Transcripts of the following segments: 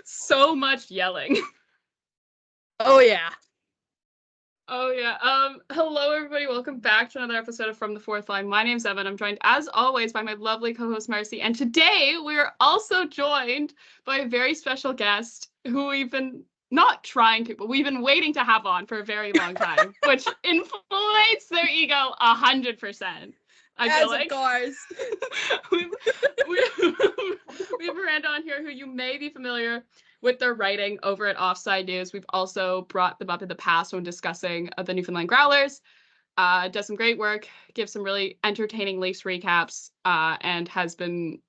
So much yelling. Oh yeah. Oh yeah. Hello everybody. Welcome back to another episode of From the Fourth Line. My name's Evan. I'm joined as always by my lovely co-host Marcy. And today we're also joined by a very special guest who we've been not trying to, but we've been waiting to have on for a very long time, which inflates their ego 100%. I feel like. Of course. we have Miranda on here who you may be familiar with their writing over at Offside News. We've also brought them up in the past when discussing the Newfoundland Growlers. Does some great work, gives some really entertaining Leafs recaps, and has been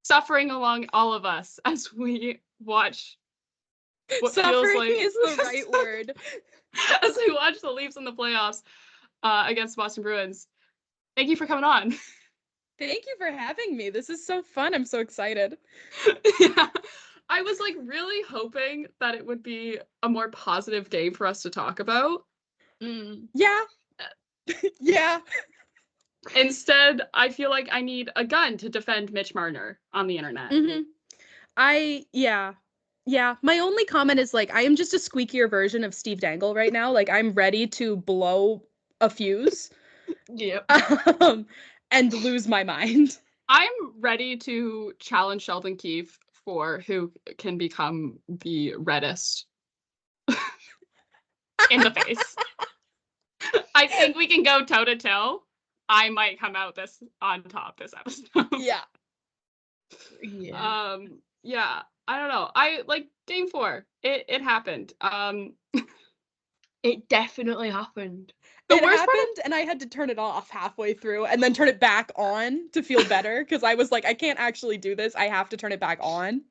suffering along all of us as we watch what Suffering feels like is the right word. As we watch the Leafs in the playoffs against Boston Bruins. Thank you for coming on. Thank you for having me. This is so fun. I'm so excited. Yeah. I was like really hoping that it would be a more positive game for us to talk about. Yeah. Yeah. Instead, I feel like I need a gun to defend Mitch Marner on the internet. Yeah. My only comment is like I am just a squeakier version of Steve Dangle right now. Like I'm ready to blow a fuse. Yep. And lose my mind. I'm ready to challenge Sheldon Keefe for who can become the reddest in the face. I think we can go toe to toe. I might come out this on top this episode. Yeah. Yeah. I don't know. I like game 4. It happened. It definitely happened. It happened, and I had to turn it off halfway through and then turn it back on to feel better because I was like, I can't actually do this. I have to turn it back on.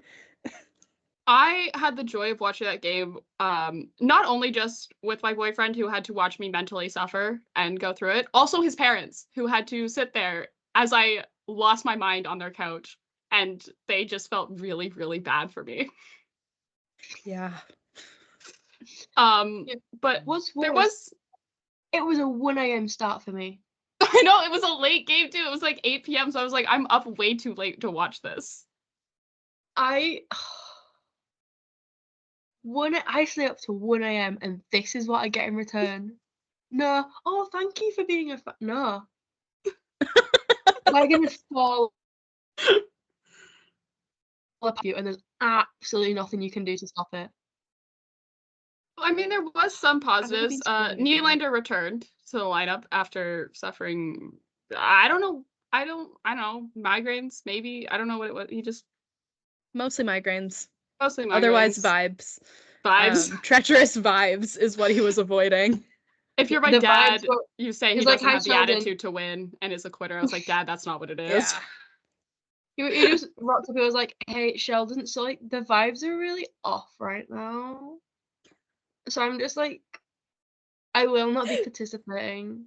I had the joy of watching that game, not only just with my boyfriend who had to watch me mentally suffer and go through it, also his parents who had to sit there as I lost my mind on their couch, and they just felt really, really bad for me. Yeah. But it was a 1 a.m. start for me. I know, it was a late game too. It was like 8 p.m. So I was like, I'm up way too late to watch this. I stay up to 1 a.m. and this is what I get in return. No. Oh, thank you for being a no. We're gonna fall up you, and there's absolutely nothing you can do to stop it. I mean, there was some positives. Nylander returned to the lineup after suffering. I don't know, migraines, maybe. I don't know what it was. He just mostly migraines. Otherwise, vibes. Treacherous vibes is what he was avoiding. If you're my dad, you say he doesn't have the attitude to win and is a quitter. I was like, Dad, that's not what it is. Yeah. He just rocked up. He was like, hey, Sheldon, so like the vibes are really off right now. So I'm just like, I will not be participating.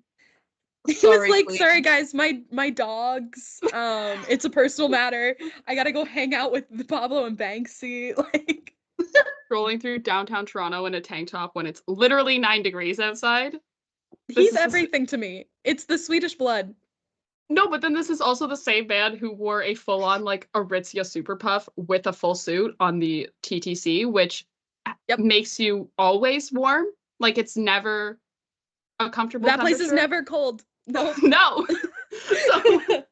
Sorry, he was like, please. Sorry guys, my dogs. It's a personal matter. I gotta go hang out with Pablo and Banksy. Like rolling through downtown Toronto in a tank top when it's literally 9 degrees outside. He's everything to me. It's the Swedish blood. No, but then this is also the same man who wore a full-on like Aritzia Super Puff with a full suit on the TTC, which makes you always warm. Like it's never a comfortable That place is never cold. No. No. So,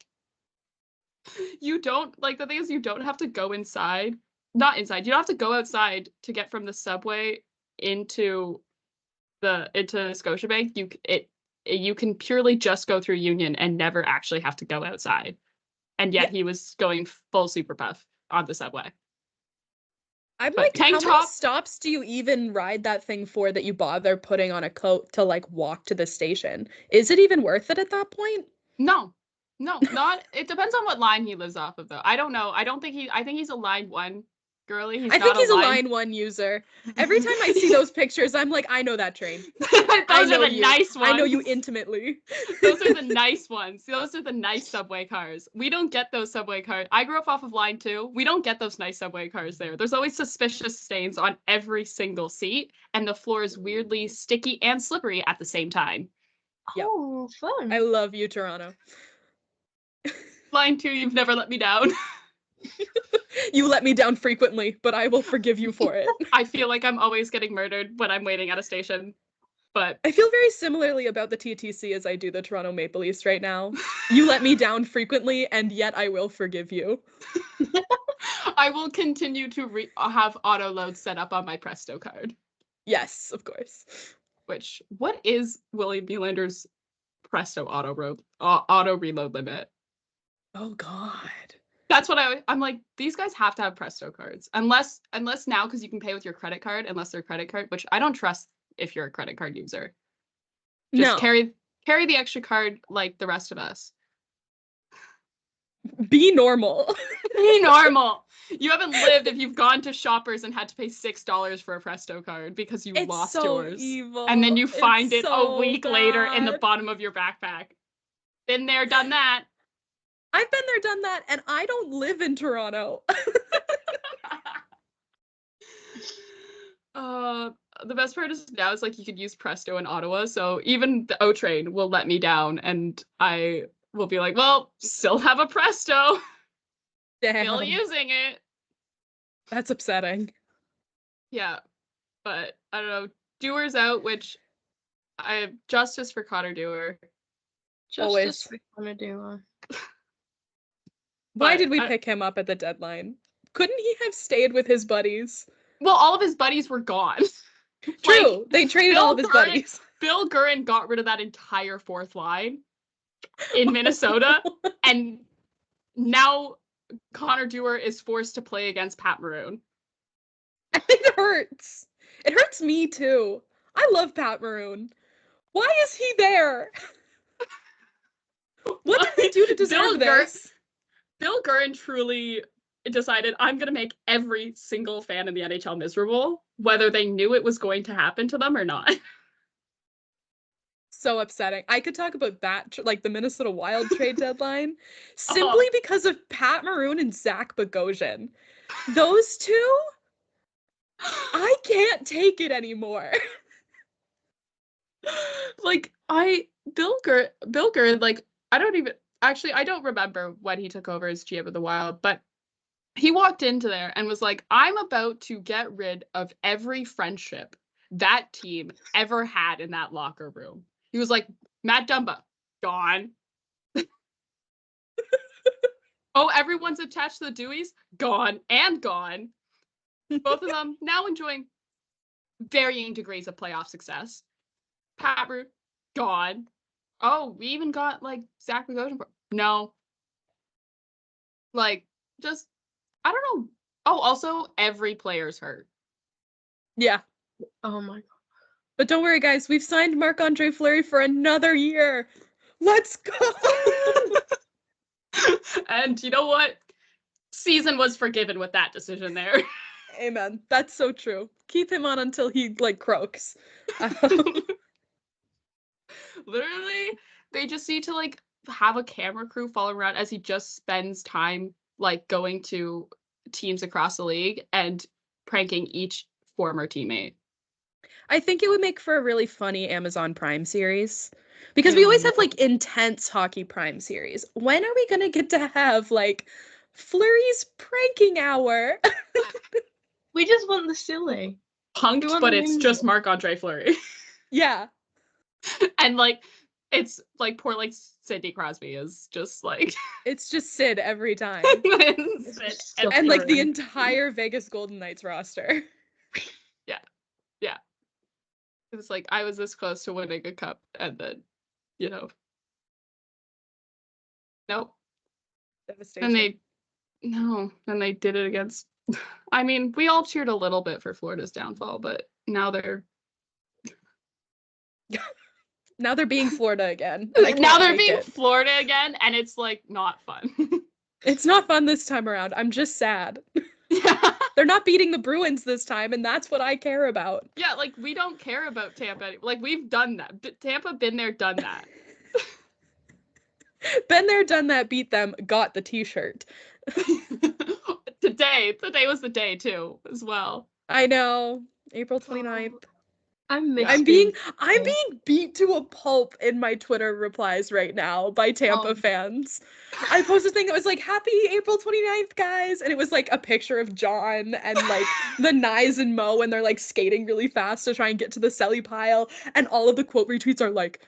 you don't, like, the thing is you don't have to go inside. Not inside. You don't have to go outside to get from the subway into Scotiabank. You can purely just go through Union and never actually have to go outside. And yet he was going full Super Puff on the subway. I'm like, how many stops do you even ride that thing for that you bother putting on a coat to like walk to the station? Is it even worth it at that point? No, not. It depends on what line he lives off of though. I don't know. I think he's a line 1 girly. I think he's a line 1 user. Every time I see those pictures, I'm like, I know that train. Those are the nice ones. I know you intimately. Those are the nice ones. Those are the nice subway cars. We don't get those subway cars. I grew up off of line 2. We don't get those nice subway cars there. There's always suspicious stains on every single seat, and the floor is weirdly sticky and slippery at the same time. Yep. Oh, fun. I love you, Toronto. Line 2, you've never let me down. You let me down frequently, but I will forgive you for it. I feel like I'm always getting murdered when I'm waiting at a station. But I feel very similarly about the TTC as I do the Toronto Maple Leafs right now. You let me down frequently, and yet I will forgive you. I will continue to have auto load set up on my Presto card. Yes, of course. What is Willie Nylander's Presto auto reload limit? Oh God. That's what I'm like, these guys have to have Presto cards. Unless now, because you can pay with your credit card, unless they're credit card, which I don't trust if you're a credit card user. Just carry the extra card like the rest of us. Be normal. Be normal. You haven't lived if you've gone to Shoppers and had to pay $6 for a Presto card because you lost yours. Evil. And then you find it a week later in the bottom of your backpack. Been there, done that. I've been there, done that, and I don't live in Toronto. The best part is now is like you could use Presto in Ottawa, so even the O train will let me down, and I will be like, well, still have a Presto. Damn. Still using it. That's upsetting. Yeah, but I don't know. Dewar's out, which I have justice for Connor Dewar. Justice for Connor Dewar. Why did we pick him up at the deadline? Couldn't he have stayed with his buddies? Well, all of his buddies were gone. True. They traded all of his buddies. Bill Guerin got rid of that entire fourth line in Minnesota, and now Connor Dewar is forced to play against Pat Maroon. It hurts. It hurts me too. I love Pat Maroon. Why is he there? What did they do to deserve this? Bill Guerin truly decided, I'm going to make every single fan in the NHL miserable, whether they knew it was going to happen to them or not. So upsetting. I could talk about that, like the Minnesota Wild trade deadline, simply because of Pat Maroon and Zach Bogosian. Those two, I can't take it anymore. Like, Bill Guerin, like, I don't remember when he took over as GM of the Wild, but he walked into there and was like, I'm about to get rid of every friendship that team ever had in that locker room. He was like, Matt Dumba, gone. Oh, everyone's attached to the Deweys? Gone and gone. Both of them now enjoying varying degrees of playoff success. Pat Maroon, gone. Oh, we even got, like, Zach Bogosian. No. Like, just, I don't know. Oh, also, every player's hurt. Yeah. Oh, my God. But don't worry, guys. We've signed Marc-Andre Fleury for another year. Let's go! And you know what? Season was forgiven with that decision there. Amen. That's so true. Keep him on until he, like, croaks. Literally, they just need to, like, have a camera crew follow around as he just spends time, like, going to teams across the league and pranking each former teammate. I think it would make for a really funny Amazon Prime series. Because we always have, like, intense hockey Prime series. When are we going to get to have, like, Fleury's pranking hour? We just want the silly. Punked, but it's just Marc-Andre Fleury. Yeah. And, like, it's, like, poor, like, Sidney Crosby is just, like... It's just Sid every time. And, like, the entire Vegas Golden Knights roster. Yeah. It's like, I was this close to winning a cup, and then, you know. Nope. Devastation. And they did it against... I mean, we all cheered a little bit for Florida's downfall, but now they're... Now they're being Florida again. Now they're being Florida again, and it's, like, not fun. It's not fun this time around. I'm just sad. Yeah. They're not beating the Bruins this time, and that's what I care about. Yeah, like, we don't care about Tampa. Like, we've done that. Tampa, been there, done that. Been there, done that, beat them, got the t-shirt. Today was the day, too, as well. I know. April 29th. I'm Yeah. I'm being being beat to a pulp in my Twitter replies right now by Tampa fans. I posted a thing that was like, happy April 29th, guys. And it was like a picture of John and like the Nyes and Mo, and they're like skating really fast to try and get to the Selly pile. And all of the quote retweets are like,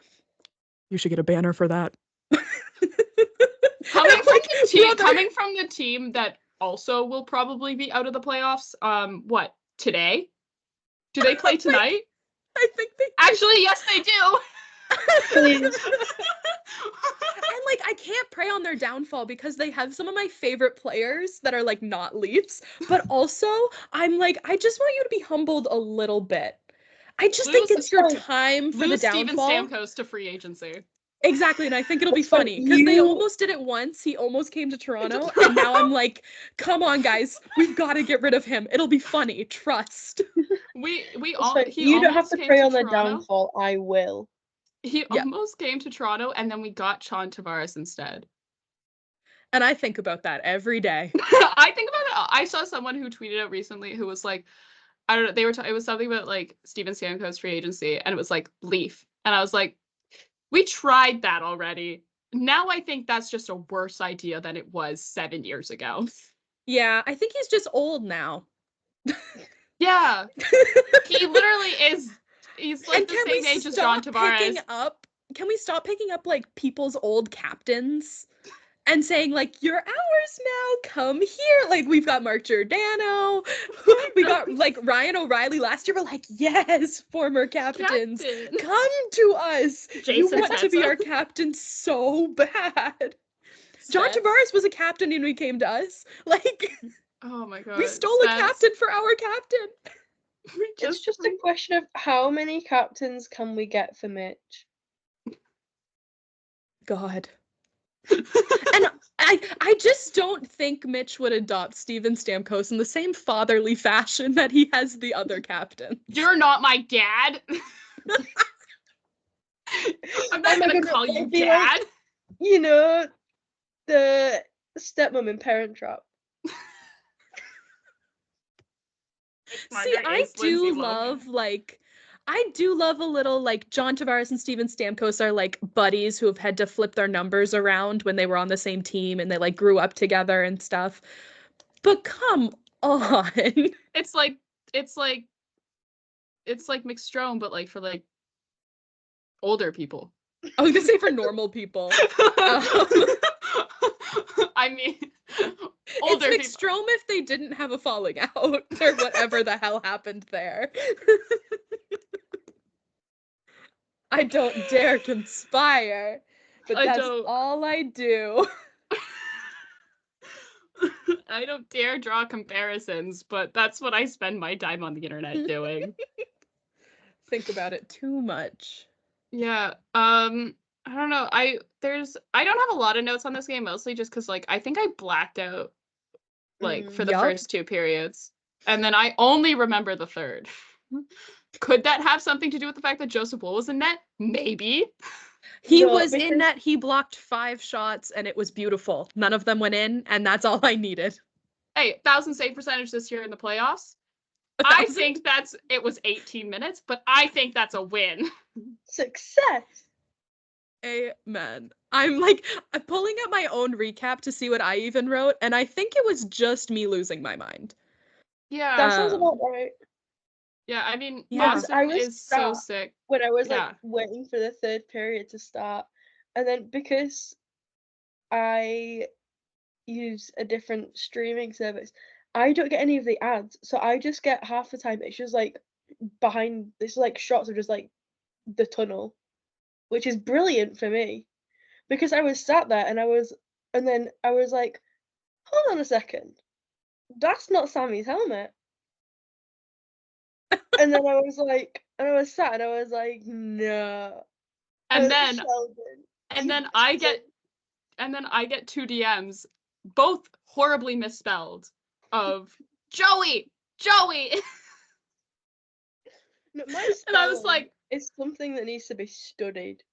you should get a banner for that. Coming from the team that also will probably be out of the playoffs, what, today? Do they play tonight? I think they Actually, yes, they do. Please. And like, I can't pray on their downfall because they have some of my favorite players that are like not Leafs, but also I'm like, I just want you to be humbled a little bit. I just think it's your time for the downfall. Steven Stamkos to free agency. Exactly, and I think it'll be funny because they almost did it once. He almost came to Toronto, and now I'm like, come on, guys, we've got to get rid of him. It'll be funny. Trust. You don't have to pray on the downfall. I will. He almost came to Toronto, and then we got John Tavares instead. And I think about that every day. I think about it. I saw someone who tweeted out recently who was like, I don't know, it was something about like Steven Stamkos free agency, and it was like Leaf, and I was like, we tried that already. Now I think that's just a worse idea than it was 7 years ago. Yeah, I think he's just old now. Yeah. He literally is. He's like the same age as John Tavares. Can we stop picking up like people's old captains and saying like, you're ours now, come here? Like, we've got Mark Giordano, we got like Ryan O'Reilly last year. We're like, yes, former captains, come to us. You want to be our captain so bad. John Tavares was a captain and he came to us. Like, oh my god, we stole a captain for our captain. It's just a question of how many captains can we get for Mitch? God. And I just don't think Mitch would adopt Steven Stamkos in the same fatherly fashion that he has the other captain. You're not my dad. I'm not gonna call you dad. Like, you know, the stepmom in Parent Trap. See, I do love a little like John Tavares and Steven Stamkos are like buddies who have had to flip their numbers around when they were on the same team and they like grew up together and stuff. But come on. It's like McStrome, but like for like older people. I was gonna say for normal people. I mean, older it's McStrome if they didn't have a falling out or whatever the hell happened there. I don't dare conspire, but that's all I do. I don't dare draw comparisons, but that's what I spend my time on the internet doing. Think about it too much. Yeah. I don't know. I don't have a lot of notes on this game, mostly just because like I think I blacked out like for the first two periods. And then I only remember the third. Could that have something to do with the fact that Joseph Wool was in net? Maybe. He was in net. He blocked 5 shots and it was beautiful. None of them went in, and that's all I needed. Hey, 1,000 save percentage this year in the playoffs. I think it was 18 minutes, but I think that's a win. Success. Amen. I'm pulling up my own recap to see what I even wrote, and I think it was just me losing my mind. Yeah. That sounds about right. Yeah, I mean, I was so sick. When I was like waiting for the third period to start, and then because I use a different streaming service, I don't get any of the ads, so I just get half the time it's just like behind this like shots of just like the tunnel, which is brilliant for me because I was sat there and then I was like, hold on a second, that's not Sammy's helmet. And then I was sat and I was like, no. And then I get 2 DMs, both horribly misspelled, of Joey. No, and I was like, it's something that needs to be studied.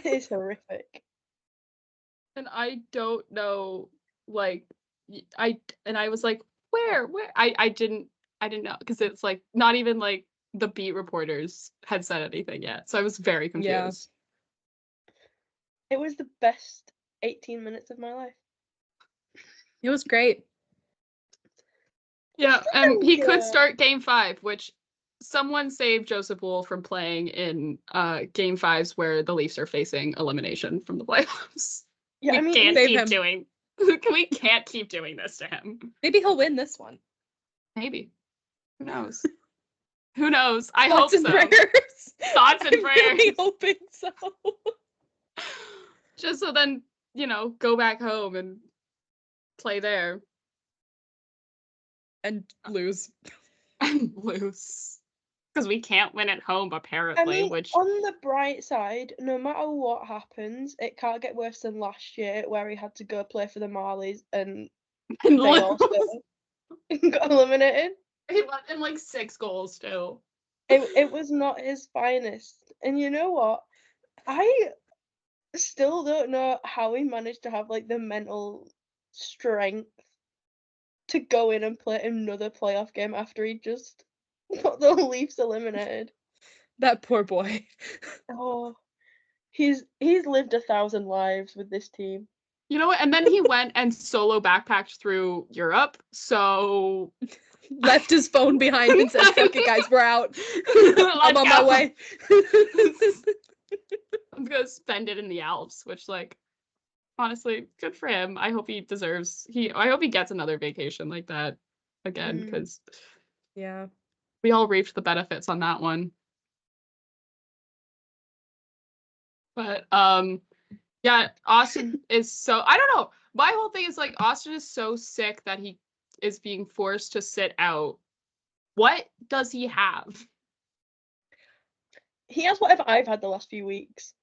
It's horrific. And I don't know, like, I was like, where? I didn't know, because it's like not even like the beat reporters had said anything yet. So I was very Yeah. confused. It was the best 18 minutes of my life. It was great. Yeah, and he could Yeah. start game 5, which someone saved Joseph Wool from playing in game 5s where the Leafs are facing elimination from the playoffs. Yeah, we I mean, can't Save keep him. doing we can't keep doing this to him. Maybe he'll win this one. Maybe. Who knows? Who knows? I hope Thoughts and so. prayers. Thoughts and I'm prayers. really hoping so. Just so then, go back home and play there And lose. and lose. Because we can't win at home, I apparently, mean, which on the bright side, no matter what happens, it can't get worse than last year where he had to go play for the Marlies and and they also got eliminated. He let in like 6 goals too. It was not his finest. And you know what? I still don't know how he managed to have like the mental strength to go in and play another playoff game after he just got the Leafs eliminated. That poor boy. Oh, he's lived 1,000 lives with this team. You know what? And then he went and solo backpacked through Europe. So Left his phone behind and said, fuck it, guys, we're out. I'm on my go. way. I'm gonna spend it in the Alps, which, like, honestly, good for him. I hope he deserves. I hope he gets another vacation like that again, because Yeah. we all reaped the benefits on that one. But yeah, Austin is so. I don't know. My whole thing is like Austin is so sick that he is being forced to sit out. What does he have? He has whatever I've had the last few weeks.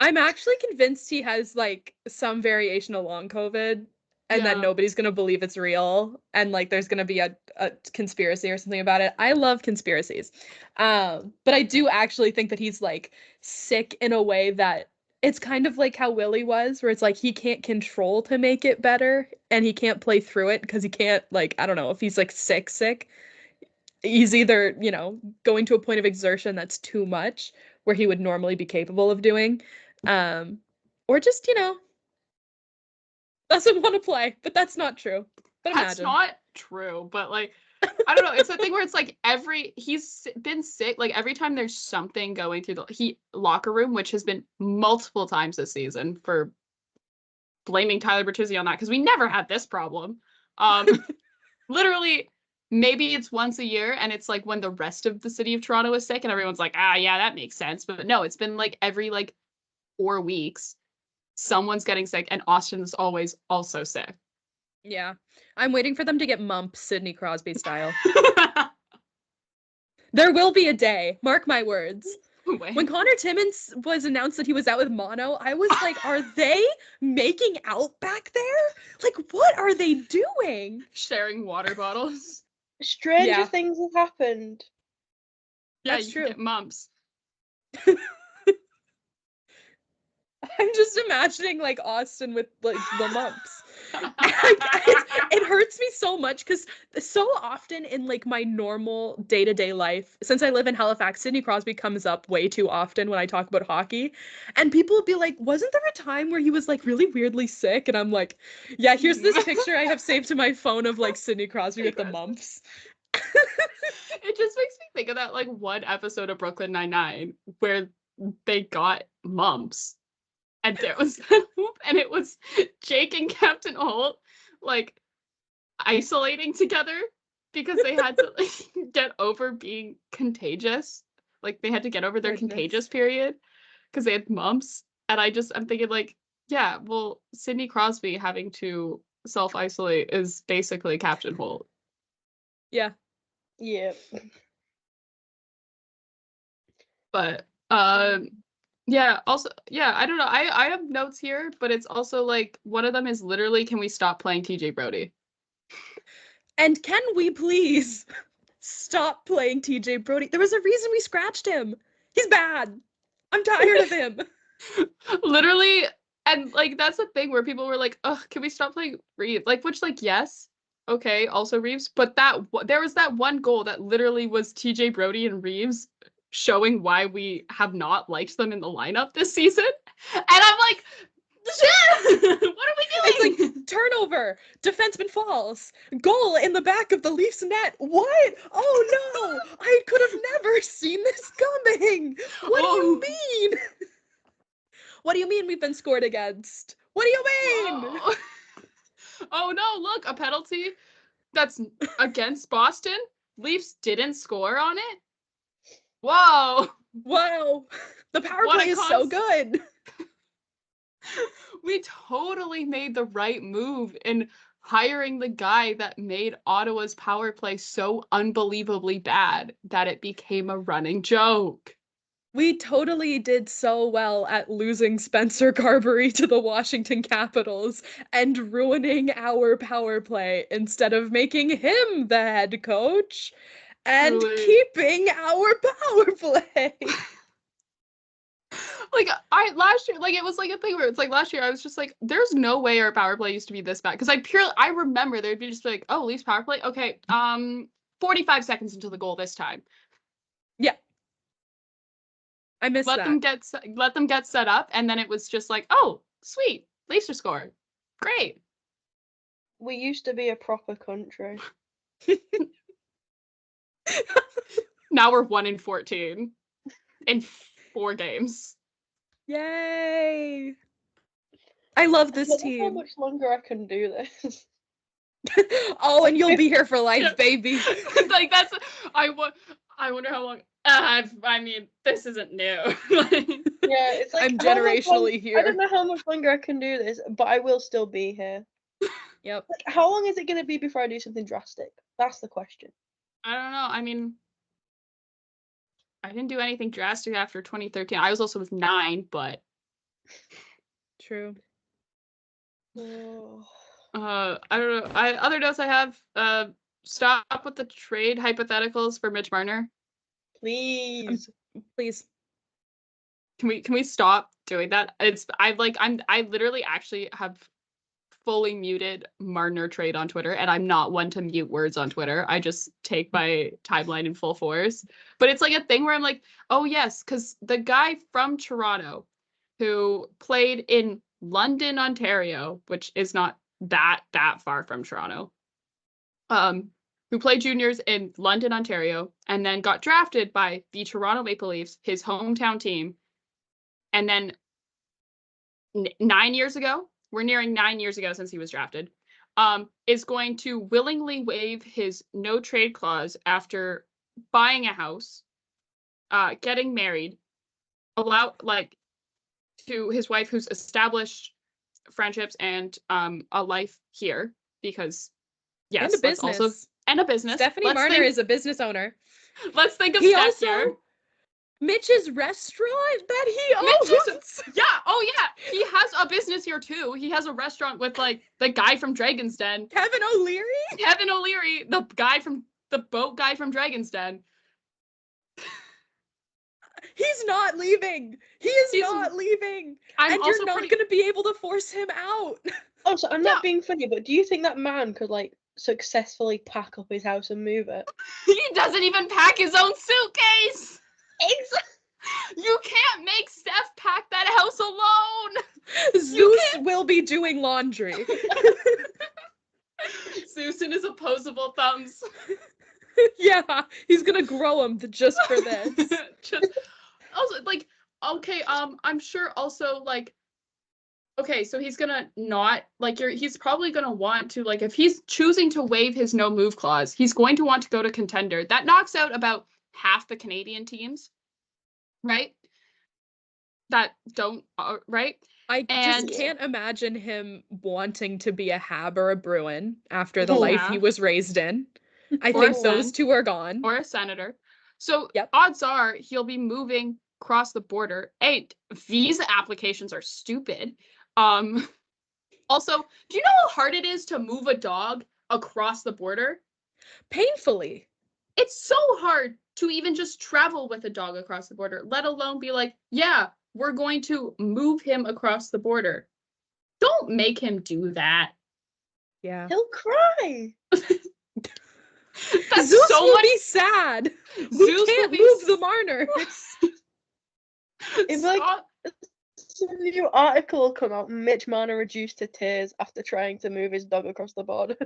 I'm actually convinced he has like some variation of long COVID and that Yeah. nobody's gonna believe it's real and like there's gonna be a conspiracy or something about it. I love conspiracies. But I do actually think that he's like sick in a way that it's kind of like how Willie was, where it's like he can't control to make it better and he can't play through it because he can't, like, I don't know, if he's like sick, he's either, going to a point of exertion that's too much where he would normally be capable of doing, or just, doesn't want to play. But that's not true. But That's imagine. not true, but like I don't know. It's a thing where it's like he's been sick. Like every time there's something going through the locker room, which has been multiple times this season for blaming Tyler Bertuzzi on that because we never had this problem. Literally, maybe it's once a year, and it's like when the rest of the city of Toronto is sick, and everyone's like, yeah, that makes sense. But no, it's been like every 4 weeks, someone's getting sick, and Austin's always also sick. Yeah. I'm waiting for them to get mumps Sidney Crosby style. There will be a day. Mark my words. When Connor Timmins was announced that he was out with mono, I was like, are they making out back there? Like, what are they doing? Sharing water bottles. Stranger things have happened. Yeah, That's you true. get mumps. I'm just imagining like Austin with like the mumps. It hurts me so much because so often in like my normal day-to-day life, since I live in Halifax, Sidney Crosby comes up way too often when I talk about hockey, and people will be like, wasn't there a time where he was like really weirdly sick? And I'm like, yeah, here's this picture I have saved to my phone of like Sidney Crosby with the mumps. It just makes me think of that like one episode of Brooklyn Nine-Nine where they got mumps. And there was and it was Jake and Captain Holt like isolating together because they had to like get over being contagious. Like they had to get over their contagious period because they had mumps. And I'm thinking like, yeah, well, Sidney Crosby having to self-isolate is basically Captain Holt. Yeah. Yeah. But yeah, also, yeah, I don't know. I have notes here, but it's also like one of them is literally, can we stop playing TJ Brody? And can we please stop playing TJ Brody? There was a reason we scratched him. He's bad. I'm tired of him. Literally, and like that's the thing where people were like, "Oh, can we stop playing Reed?" Like, which, like, yes, okay, also Reeves. But there was that one goal that literally was TJ Brody and Reeves showing why we have not liked them in the lineup this season. And I'm like, what are we doing? It's like turnover, defenseman falls, goal in the back of the Leafs net. What? Oh no! I could have never seen this coming. What do you mean? What do you mean we've been scored against? What do you mean? Whoa. Oh no, look, a penalty that's against Boston. Leafs didn't score on it. Whoa. Wow. The power What a play is so good. We totally made the right move in hiring the guy that made Ottawa's power play so unbelievably bad that it became a running joke. We totally did so well at losing Spencer Carberry to the Washington Capitals and ruining our power play instead of making him the head coach and Truly. keeping our power play. Like last year, like it was like a thing where it's like last year I was just like, there's no way our power play used to be this bad. Because I remember there'd be just like, oh, Leafs power play? Okay, 45 seconds into the goal this time. Yeah. I missed Let that. them get set up, and then it was just like, oh, sweet, Leafs are scored. Great. We used to be a proper country. Now we're 1-14 in 4 games. Yay! I love this I don't know team. how much longer I can do this. Oh, and you'll be here for life, baby. Like that's I wonder how long. I mean, this isn't new. Yeah, it's like I'm how much generationally here. I don't know how much longer I can do this, but I will still be here. Yep. Like, how long is it going to be before I do something drastic? That's the question. I don't know. I mean, I didn't do anything drastic after 2013. I was also with 9, but True. Oh. I don't know. Other notes I have. Stop with the trade hypotheticals for Mitch Marner. Please. Please. Can we stop doing that? I literally actually have fully muted Marner trade on Twitter, and I'm not one to mute words on Twitter. I just take my timeline in full force. But it's like a thing where I'm like, oh yes, because the guy from Toronto who played in London, Ontario, which is not that far from Toronto, who played juniors in London, Ontario, and then got drafted by the Toronto Maple Leafs, his hometown team, and then 9 years ago, we're nearing 9 years ago since he was drafted, is going to willingly waive his no trade clause after buying a house, getting married, to his wife who's established friendships and a life here, because yes, and a business. And a business. Stephanie Marner is a business owner. Let's think of He Steph also here. Mitch's restaurant that he owns. Yeah. Oh yeah. He has a business here too. He has a restaurant with like the guy from Dragon's Den. Kevin O'Leary, the boat guy from Dragon's Den. He's not leaving. He's not leaving. And you're not going to be able to force him out. Also, I'm not being funny, but do you think that man could like successfully pack up his house and move it? He doesn't even pack his own suitcase. Exactly. You can't make Steph pack that house alone. Zeus will be doing laundry. Zeus and his opposable thumbs. Yeah, he's gonna grow them just for this. Also, like, okay, I'm sure also, like, okay, so he's gonna not, like, he's probably gonna want to, like, if he's choosing to waive his no move clause, he's going to want to go to contender. That knocks out about half the Canadian teams, right? That don't, right? I just can't imagine him wanting to be a Hab or a Bruin after the life he was raised in. I think those two are gone. Or a senator. So odds are he'll be moving across the border. And visa applications are stupid. Also, do you know how hard it is to move a dog across the border? Painfully. It's so hard to even just travel with a dog across the border, let alone be like, yeah, we're going to move him across the border. Don't make him do that. Yeah. He'll cry. That's Zeus so will much. be sad. We Zeus can't will be move the Marner. It's like Scott- some new article will come out. Mitch Marner reduced to tears after trying to move his dog across the border.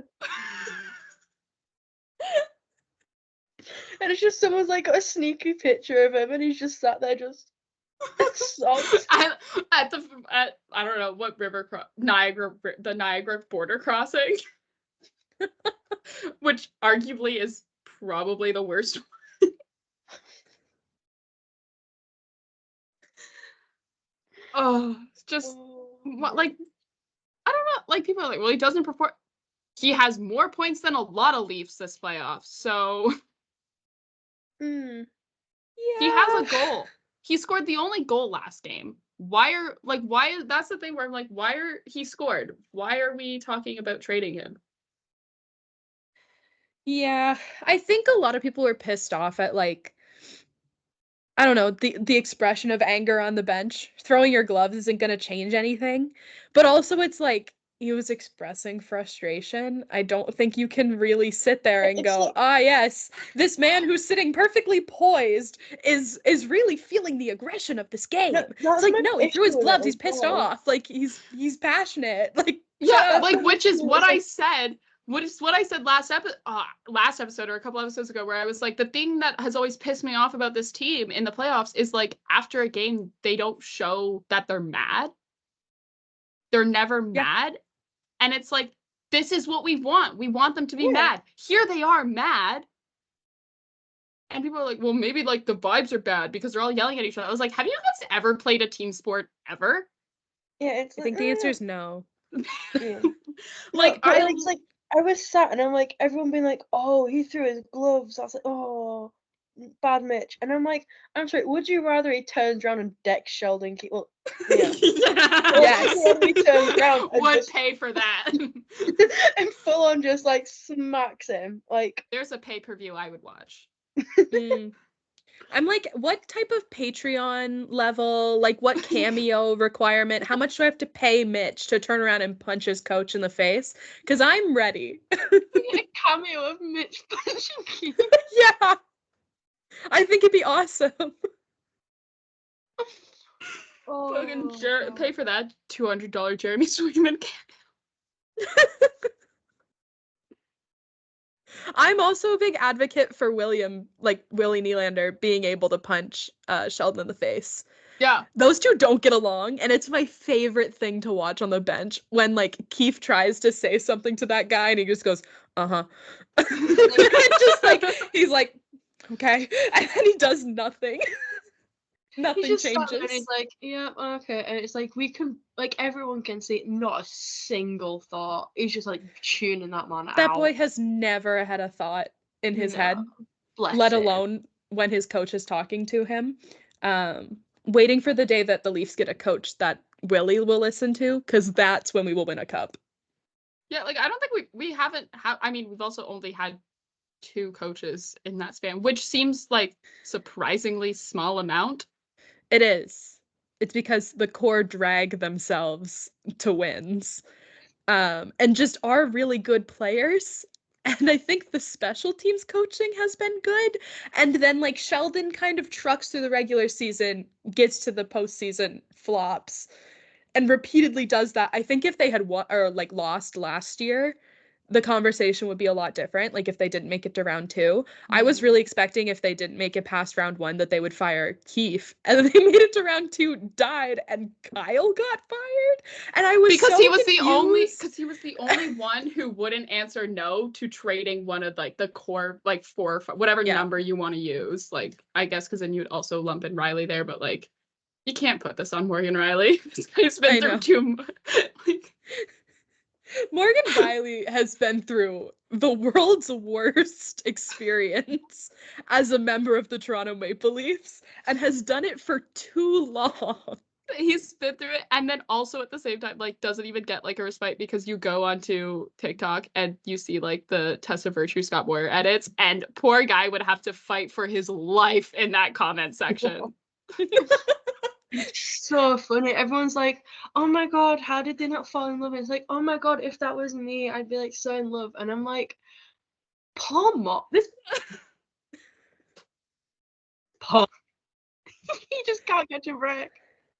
And it's just someone's like got a sneaky picture of him, and he's just sat there just sobbed. at I don't know what river the Niagara border crossing, which arguably is probably the worst. Oh, it's just what, like, I don't know. Like, people are like, well, he doesn't perform. He has more points than a lot of Leafs this playoff, so Mm. he has a goal. He scored the only goal last game. Why is that's the thing where I'm like, he scored? Why are we talking about trading him? Yeah, I think a lot of people were pissed off at, like, I don't know, the expression of anger on the bench. Throwing your gloves isn't going to change anything. But also it's like he was expressing frustration. I don't think you can really sit there and It's go, like- "Ah, yes, this man who's sitting perfectly poised is really feeling the aggression of this game." No, It's that's like, my no, he threw his issue with gloves, it he's as pissed well. off. Like he's passionate. Like Yeah, shut up. like, which is It's what I like- said. What I said last episode or a couple episodes ago, where I was like, the thing that has always pissed me off about this team in the playoffs is, like, after a game, they don't show that they're mad. They're never Yeah. mad. And it's like, this is what we want. We want them to be Yeah. mad. Here they are mad. And people are like, well, maybe, like, the vibes are bad because they're all yelling at each other. I was like, have you guys ever played a team sport ever? Yeah, it's I like, think the answer is no. yeah. Like, No, but it's like I was sat and I'm like, everyone being like, oh, he threw his gloves. I was like, oh, bad Mitch. And I'm like, I'm sorry, would you rather he turns around and decks Sheldon? Well, yeah. Yes. Would you rather he turns around and would just pay for that. and full on just like smacks him? Like, There's a pay-per-view I would watch. Mm. I'm like, what type of Patreon level, like what cameo requirement, how much do I have to pay Mitch to turn around and punch his coach in the face? Because I'm ready. we get a cameo of Mitch punching you. Yeah. I think it'd be awesome. Fucking God. pay for that $200 Jeremy Swingman. I'm also a big advocate for Willie Nylander being able to punch Sheldon in the face. Yeah. Those two don't get along, and it's my favorite thing to watch on the bench when, like, Keith tries to say something to that guy and he just goes, uh-huh. Just like, he's like, okay, and then he does nothing. Nothing He's just sat there and changes. he's like, yeah, okay. And it's like, we can, like, everyone can see not a single thought. He's just like tuning that man out. That boy has never had a thought in his head, Bless let him. alone when his coach is talking to him. Waiting for the day that the Leafs get a coach that Willie will listen to, because that's when we will win a cup. Yeah, like, I don't think we haven't I mean, we've also only had 2 coaches in that span, which seems like surprisingly small amount. It is. It's because the core drag themselves to wins. And just are really good players. And I think the special teams coaching has been good. And then, like, Sheldon kind of trucks through the regular season, gets to the postseason, flops, and repeatedly does that. I think if they had lost last year, the conversation would be a lot different. Like, if they didn't make it to round 2, I was really expecting if they didn't make it past round 1 that they would fire Keefe, and then they made it to round 2, died, and Kyle got fired. And I was Because so he was confused. the only one who wouldn't answer no to trading one of, like, the core, like, 4 or 5, whatever Yeah. number you want to use. Like, I guess because then you'd also lump in Riley there, but, like, you can't put this on Morgan Riley. He's been I through know. too much. Like, Morgan Riley has been through the world's worst experience as a member of the Toronto Maple Leafs and has done it for too long. he's been through it, and then also at the same time, like, doesn't even get, like, a respite because you go onto TikTok and you see, like, the Test of Virtue Scott Moyer edits, and poor guy would have to fight for his life in that comment section. It's so funny. Everyone's like, oh my god, how did they not fall in love? And it's like, oh my god, if that was me, I'd be like so in love. And I'm like, Paul this Paul he just can't catch a break.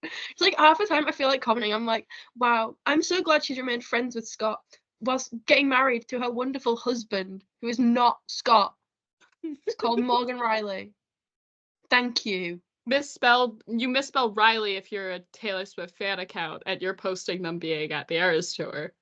It's like half the time I feel like commenting, I'm like, wow, I'm so glad she's remained friends with Scott whilst getting married to her wonderful husband, who is not Scott. It's called Morgan Riley. Thank you. You misspelled Riley if you're a Taylor Swift fan account and you're posting them being at the Eras tour.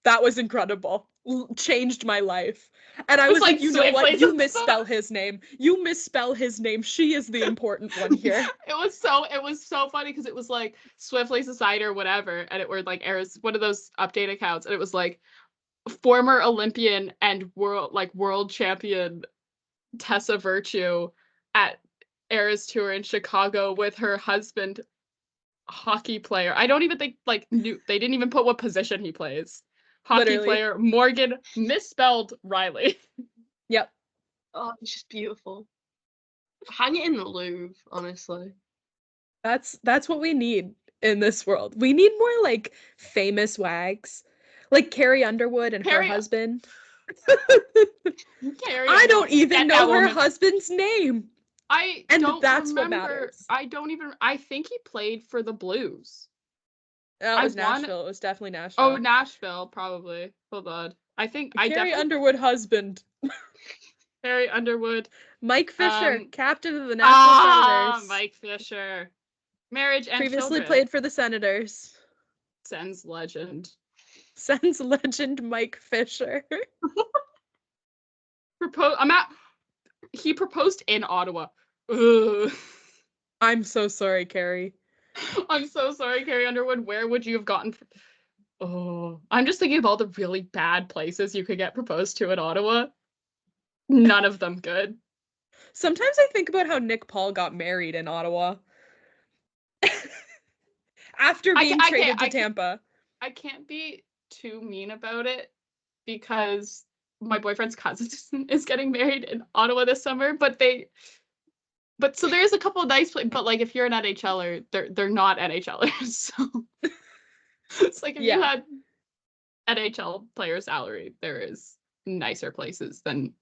That was incredible. Changed my life. And I It's was like, like you know Swift what? plays You a misspell his name. You misspell his name. She is the important one here. It was so funny because it was like Swiftly Society or whatever, and it were like Eras, one of those update accounts, and it was like former Olympian and world champion Tessa Virtue at Eras tour in Chicago with her husband, hockey player. I don't even think they didn't even put what position he plays. Hockey Literally. player Morgan misspelled Riley. Yep. Oh, it's just beautiful. Hang it in the Louvre, honestly. That's what we need in this world. We need more like famous wags. Like Carrie Underwood and her husband. I don't even know her husband's name. That's what matters. I think he played for the Blues. Oh, it was Nashville. It was definitely Nashville. Oh, Nashville, probably. Hold on. I think Carrie Underwood husband. Carrie Underwood. Mike Fisher, captain of the Nashville Senators. Mike Fisher. Marriage and previously children. Played for the Senators. Sens legend. Sens legend Mike Fisher. He proposed in Ottawa. Ugh. I'm so sorry, Carrie. I'm so sorry, Carrie Underwood. Where would you have gotten? Oh, I'm just thinking of all the really bad places you could get proposed to in Ottawa. None of them good. Sometimes I think about how Nick Paul got married in Ottawa. After being traded to Tampa. I can't be too mean about it because my boyfriend's cousin is getting married in Ottawa this summer, but so there's a couple of nice places, but like if you're an NHLer, they're not NHLers. So it's like if you had NHL player salary, there is nicer places than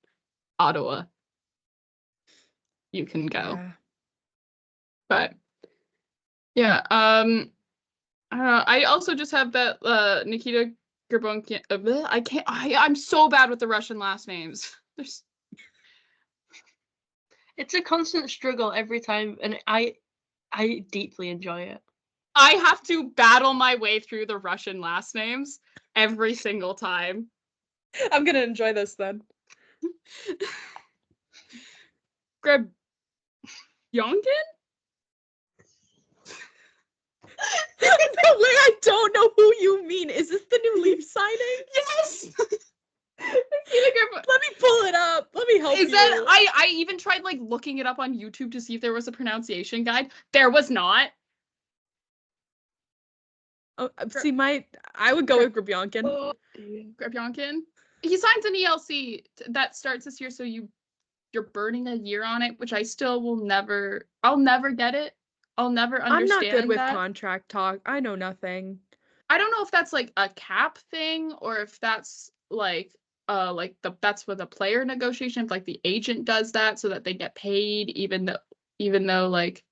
Ottawa you can go. Yeah. But yeah, I don't know. I also just have that Nikita Gerbunkian. I'm so bad with the Russian last names. It's a constant struggle every time, and I deeply enjoy it. I have to battle my way through the Russian last names every single time. I'm gonna enjoy this then. Gerbunkian? No way, I don't know who you mean. Is this the new Leaf signing? Yes! Let me pull it up. Let me help you. I even tried like looking it up on YouTube to see if there was a pronunciation guide. There was not. Oh, see, I would go with Gerbunkian. Oh, Gerbunkian. He signs an ELC that starts this year, so you're burning a year on it, which I still will never. I'll never get it. I'll never understand. I'm not good with contract talk. I know nothing. I don't know if that's like a cap thing or if that's like that's with a player negotiation. If like the agent does that so that they get paid, even though like,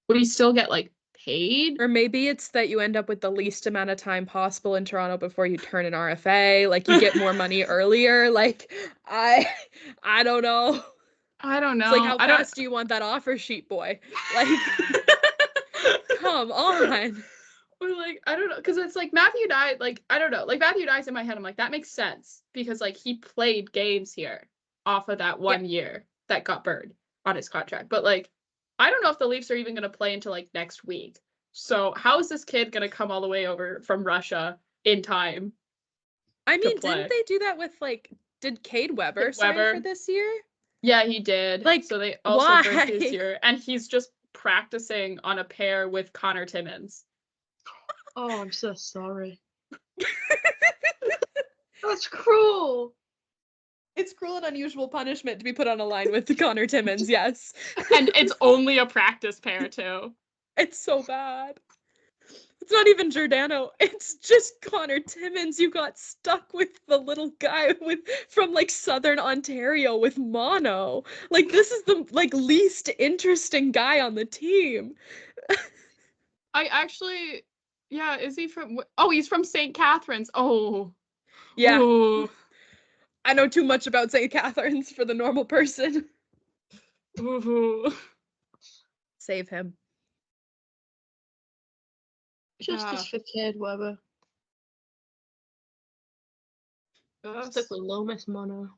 would he still get like paid? Or maybe it's that you end up with the least amount of time possible in Toronto before you turn an RFA. Like you get more money earlier. Like I don't know. I don't know. It's like, how fast do you want that offer sheet, boy? Like, come on. Or like, I don't know, because it's like Matthew Dye, like, I don't know, like Matthew Dye's in my head. I'm like, that makes sense because like he played games here off of that one year that got burned on his contract. But like, I don't know if the Leafs are even going to play until like next week. So how is this kid going to come all the way over from Russia in time? I mean, didn't they do that with like, did Cade Weber sign for this year? Yeah, he did. Like, so they also burned his year, and he's just practicing on a pair with Connor Timmins. Oh, I'm so sorry. That's cruel. It's cruel and unusual punishment to be put on a line with Connor Timmins, yes. And it's only a practice pair, too. It's so bad. It's not even Giordano. It's just Connor Timmins. You got stuck with the little guy from like Southern Ontario with mono. Like this is the like least interesting guy on the team. I actually, yeah, is he from? Oh, he's from St. Catharines. Oh, Yeah. Ooh. I know too much about St. Catharines for the normal person. Ooh. Save him. Justice for Cade Weber. Stuck with Lomas Mono.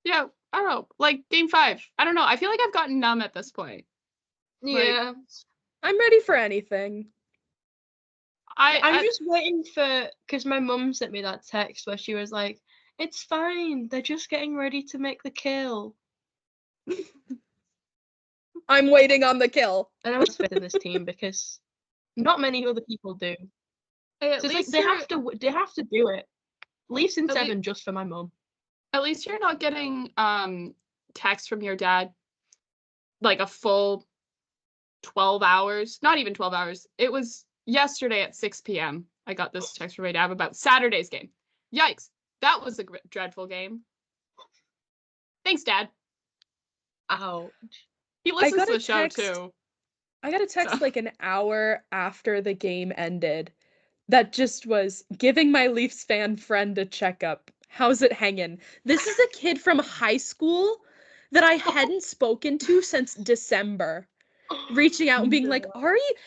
Yeah, I don't know. Like game 5. I don't know. I feel like I've gotten numb at this point. Yeah. I'm ready for anything. I'm just waiting for, because my mum sent me that text where she was like, it's fine, they're just getting ready to make the kill. I'm waiting on the kill. And I was fit in this team because not many other people do. So it's like they have to do it. Leafs in 7 just for my mum. At least you're not getting text from your dad like a full 12 hours. Not even 12 hours. It was yesterday at 6 p.m. I got this text from my dad about Saturday's game. Yikes. That was a dreadful game. Thanks, Dad. Ouch. He listens to the show, too. I got a text like an hour after the game ended that just was giving my Leafs fan friend a checkup. How's it hanging? This is a kid from high school that I hadn't spoken to since December. Reaching out and being like,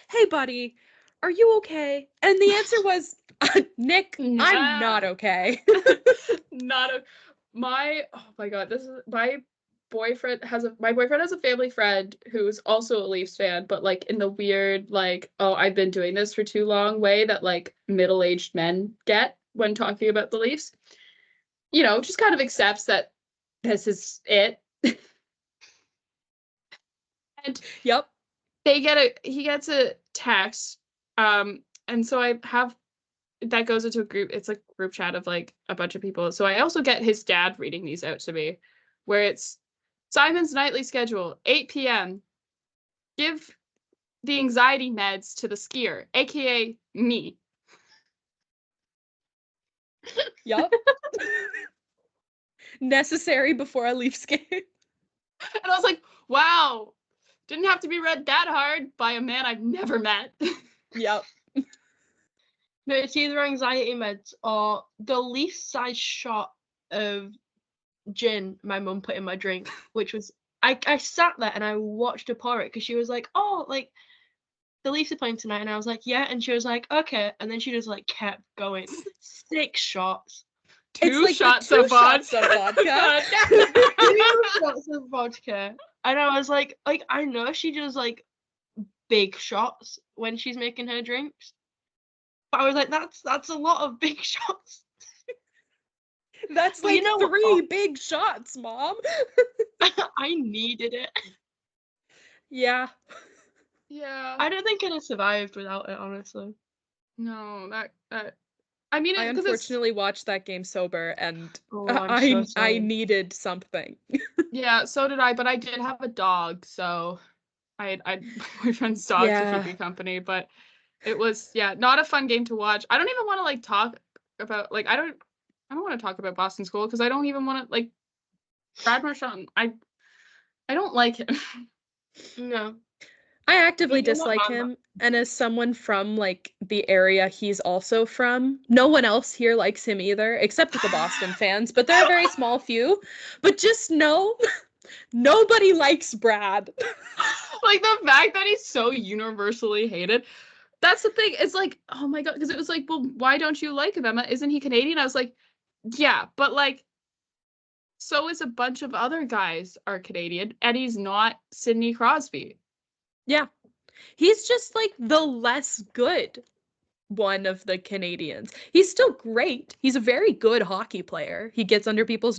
hey buddy, are you okay? And the answer was, Nick, I'm not okay. Oh my god, this is my boyfriend has a family friend who's also a Leafs fan, but like in the weird, like, oh, I've been doing this for too long way that like middle-aged men get when talking about the Leafs. You know, just kind of accepts that this is it. And yep. He gets a text. And so I have that goes into a group, it's like a group chat of like a bunch of people. So I also get his dad reading these out to me, where it's Simon's nightly schedule, 8 p.m. Give the anxiety meds to the skier, aka me. Yup. Necessary before a Leafs game. And I was like, wow, didn't have to be read that hard by a man I've never met. Yep. No, it's either anxiety meds or the least size shot of gin my mum put in my drink, which was I sat there and I watched her pour it because she was like, oh, like the Leafs are playing tonight, and I was like, yeah, and she was like, okay, and then she just like kept going. 6 shots. Two shots of vodka. 2 shots of vodka. And I was like I know she does like big shots when she's making her drinks. But I was like, that's a lot of big shots. That's like 3 big shots, Mom. I needed it. Yeah. I don't think I'd have survived without it, honestly. No, I mean, I unfortunately watched that game sober, and I needed something. Yeah, so did I, but I did have a dog, so I had my boyfriend's dog to keep me company, but it was not a fun game to watch. I don't even want to like talk about I don't want to talk about Boston School because I don't even want to like Brad Marchand. I don't like him. No. I actively dislike him, and as someone from like the area he's also from, no one else here likes him either, except the Boston fans, but they're a very small few. But just know, nobody likes Brad. Like the fact that he's so universally hated. That's the thing. It's like, oh my god, because it was like, well, why don't you like him, Emma? Isn't he Canadian? I was like, yeah, but like, so is a bunch of other guys are Canadian, and he's not Sidney Crosby. Yeah. He's just like the less good one of the Canadians. He's still great. He's a very good hockey player. He gets under people's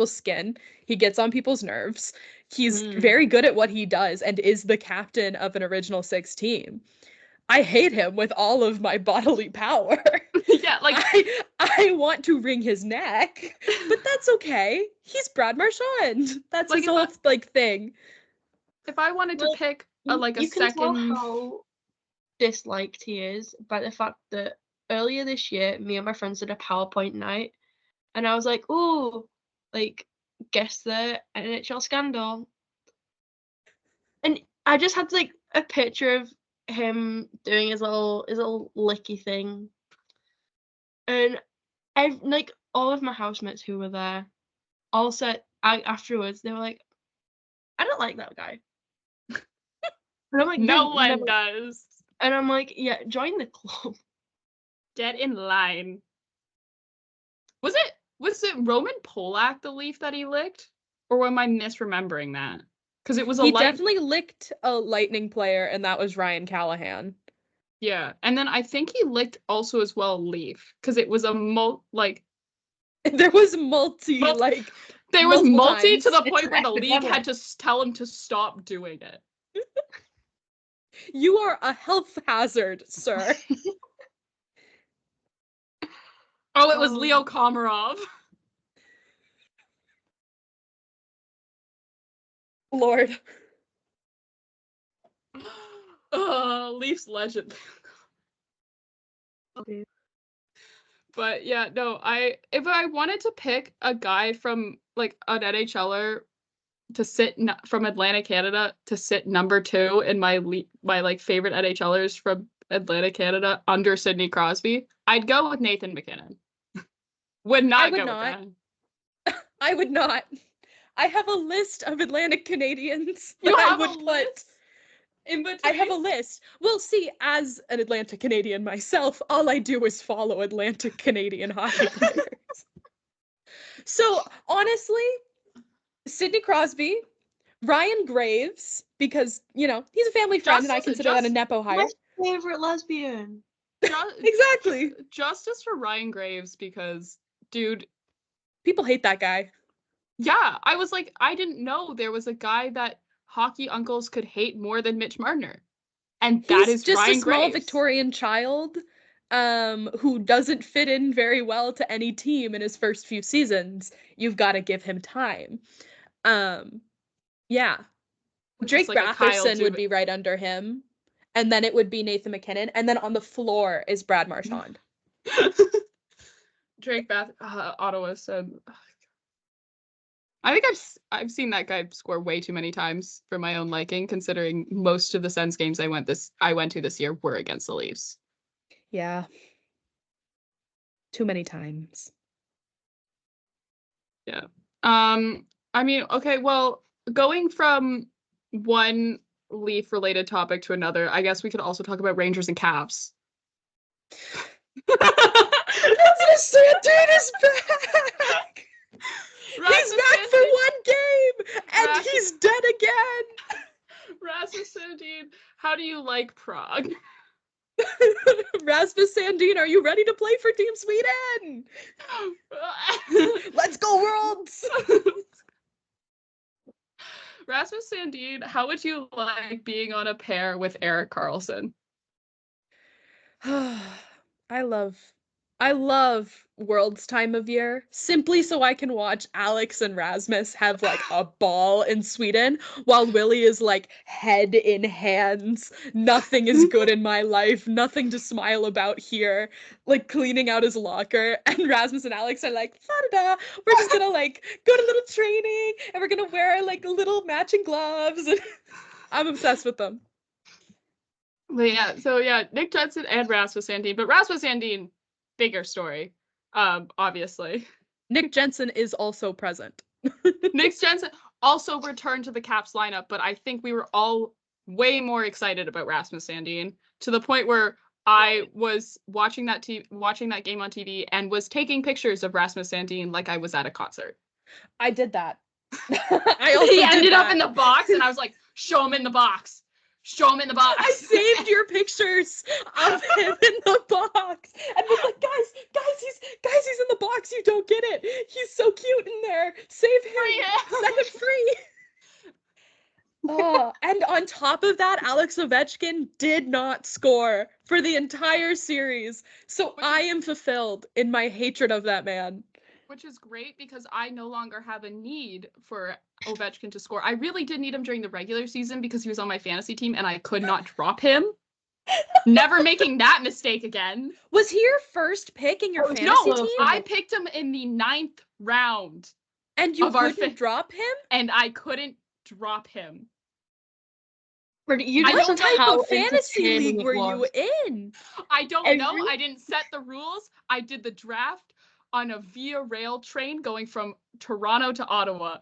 skin. He gets on people's nerves. He's very good at what he does and is the captain of an Original Six team. I hate him with all of my bodily power. Yeah, like I want to wring his neck, but that's okay. He's Brad Marchand. That's like his whole like thing. If I wanted to pick like a You can tell second. how disliked he is by the fact that earlier this year, me and my friends did a PowerPoint night, and I was like, "Oh, like guess the NHL scandal," and I just had like a picture of him doing his little licky thing, and I've like all of my housemates who were there all said afterwards they were like, "I don't like that guy," and I'm like, No "You're one never," does. and I'm like, "Yeah, join the club." Get in line. Was it Roman Polak, the leaf that he licked? Or am I misremembering that? Because it was a He light. definitely licked a Lightning player, and that was Ryan Callahan. Yeah. And then I think he licked also as well Leaf. Because it was a There was multi, Mul- like, there was multiple multi times. to the It's point an where the league had epidemic. to tell him to stop doing it. You are a health hazard, sir. Oh, it was Leo Komarov. Lord. Leafs legend. Okay. But yeah, no, if I wanted to pick a guy from like an NHLer to sit from Atlanta, Canada to sit number 2 in my like favorite NHLers from Atlanta, Canada under Sidney Crosby, I'd go with Nathan McKinnon. Would not would go not. with that. I would not. I have a list of Atlantic Canadians that You I have would a put. list in between. I have a list. Well, see, as an Atlantic Canadian myself, all I do is follow Atlantic Canadian hockey players. So honestly, Sidney Crosby, Ryan Graves, because he's a family friend, and I consider that a nepo hire. My favorite lesbian. Exactly. Justice for Ryan Graves because, dude, people hate that guy. Yeah, I was like, I didn't know there was a guy that hockey uncles could hate more than Mitch Marner. And that is just Ryan a small Graves. Victorian child who doesn't fit in very well to any team in his first few seasons. You've got to give him time. Yeah. Drake like Batherson would be right under him. And then it would be Nathan McKinnon. And then on the floor is Brad Marchand. Drake Ottawa said, I think I've seen that guy score way too many times for my own liking, considering most of the Sens games I went to this year were against the Leafs. Yeah. Too many times. Yeah. I mean, okay, well, going from one Leaf related topic to another, I guess we could also talk about Rangers and Caps. Rasmus Sandin is back! He's back for one game, and he's dead again! Rasmus Sandin, how do you like Prague? Rasmus Sandin, are you ready to play for Team Sweden? Let's go, Worlds! Rasmus Sandin, how would you like being on a pair with Erik Karlsson? I love World's time of year simply so I can watch Alex and Rasmus have like a ball in Sweden while Willie is like head in hands. Nothing is good in my life. Nothing to smile about here. Like cleaning out his locker. And Rasmus and Alex are like, da-da-da. We're just gonna like go to little training and we're gonna wear like little matching gloves. And I'm obsessed with them. But yeah, Nick Jensen and Rasmus Sandin, but Rasmus Sandin, bigger story, obviously. Nick Jensen is also present. Nick Jensen also returned to the Caps lineup, but I think we were all way more excited about Rasmus Sandin to the point where I was watching that game on TV and was taking pictures of Rasmus Sandin like I was at a concert. I did that. I also he ended up in the box, and I was like, "Show him in the box." Show him in the box. I saved your pictures of him in the box and was like, guys, he's in the box. You don't get it. He's so cute in there. Save him. Set him free. And on top of that, Alex Ovechkin did not score for the entire series. So I am fulfilled in my hatred of that man. Which is great because I no longer have a need for Ovechkin to score. I really did need him during the regular season because he was on my fantasy team and I could not drop him. Never making that mistake again. Was he your first pick in your Oh, fantasy No, team? I picked him in the 9th round And you of our couldn't drop him? and I couldn't drop him. But you I know What don't type how of fantasy entertaining league it were you was. in? I don't know. Every- I didn't set the rules. I did the draft on a Via Rail train going from Toronto to Ottawa.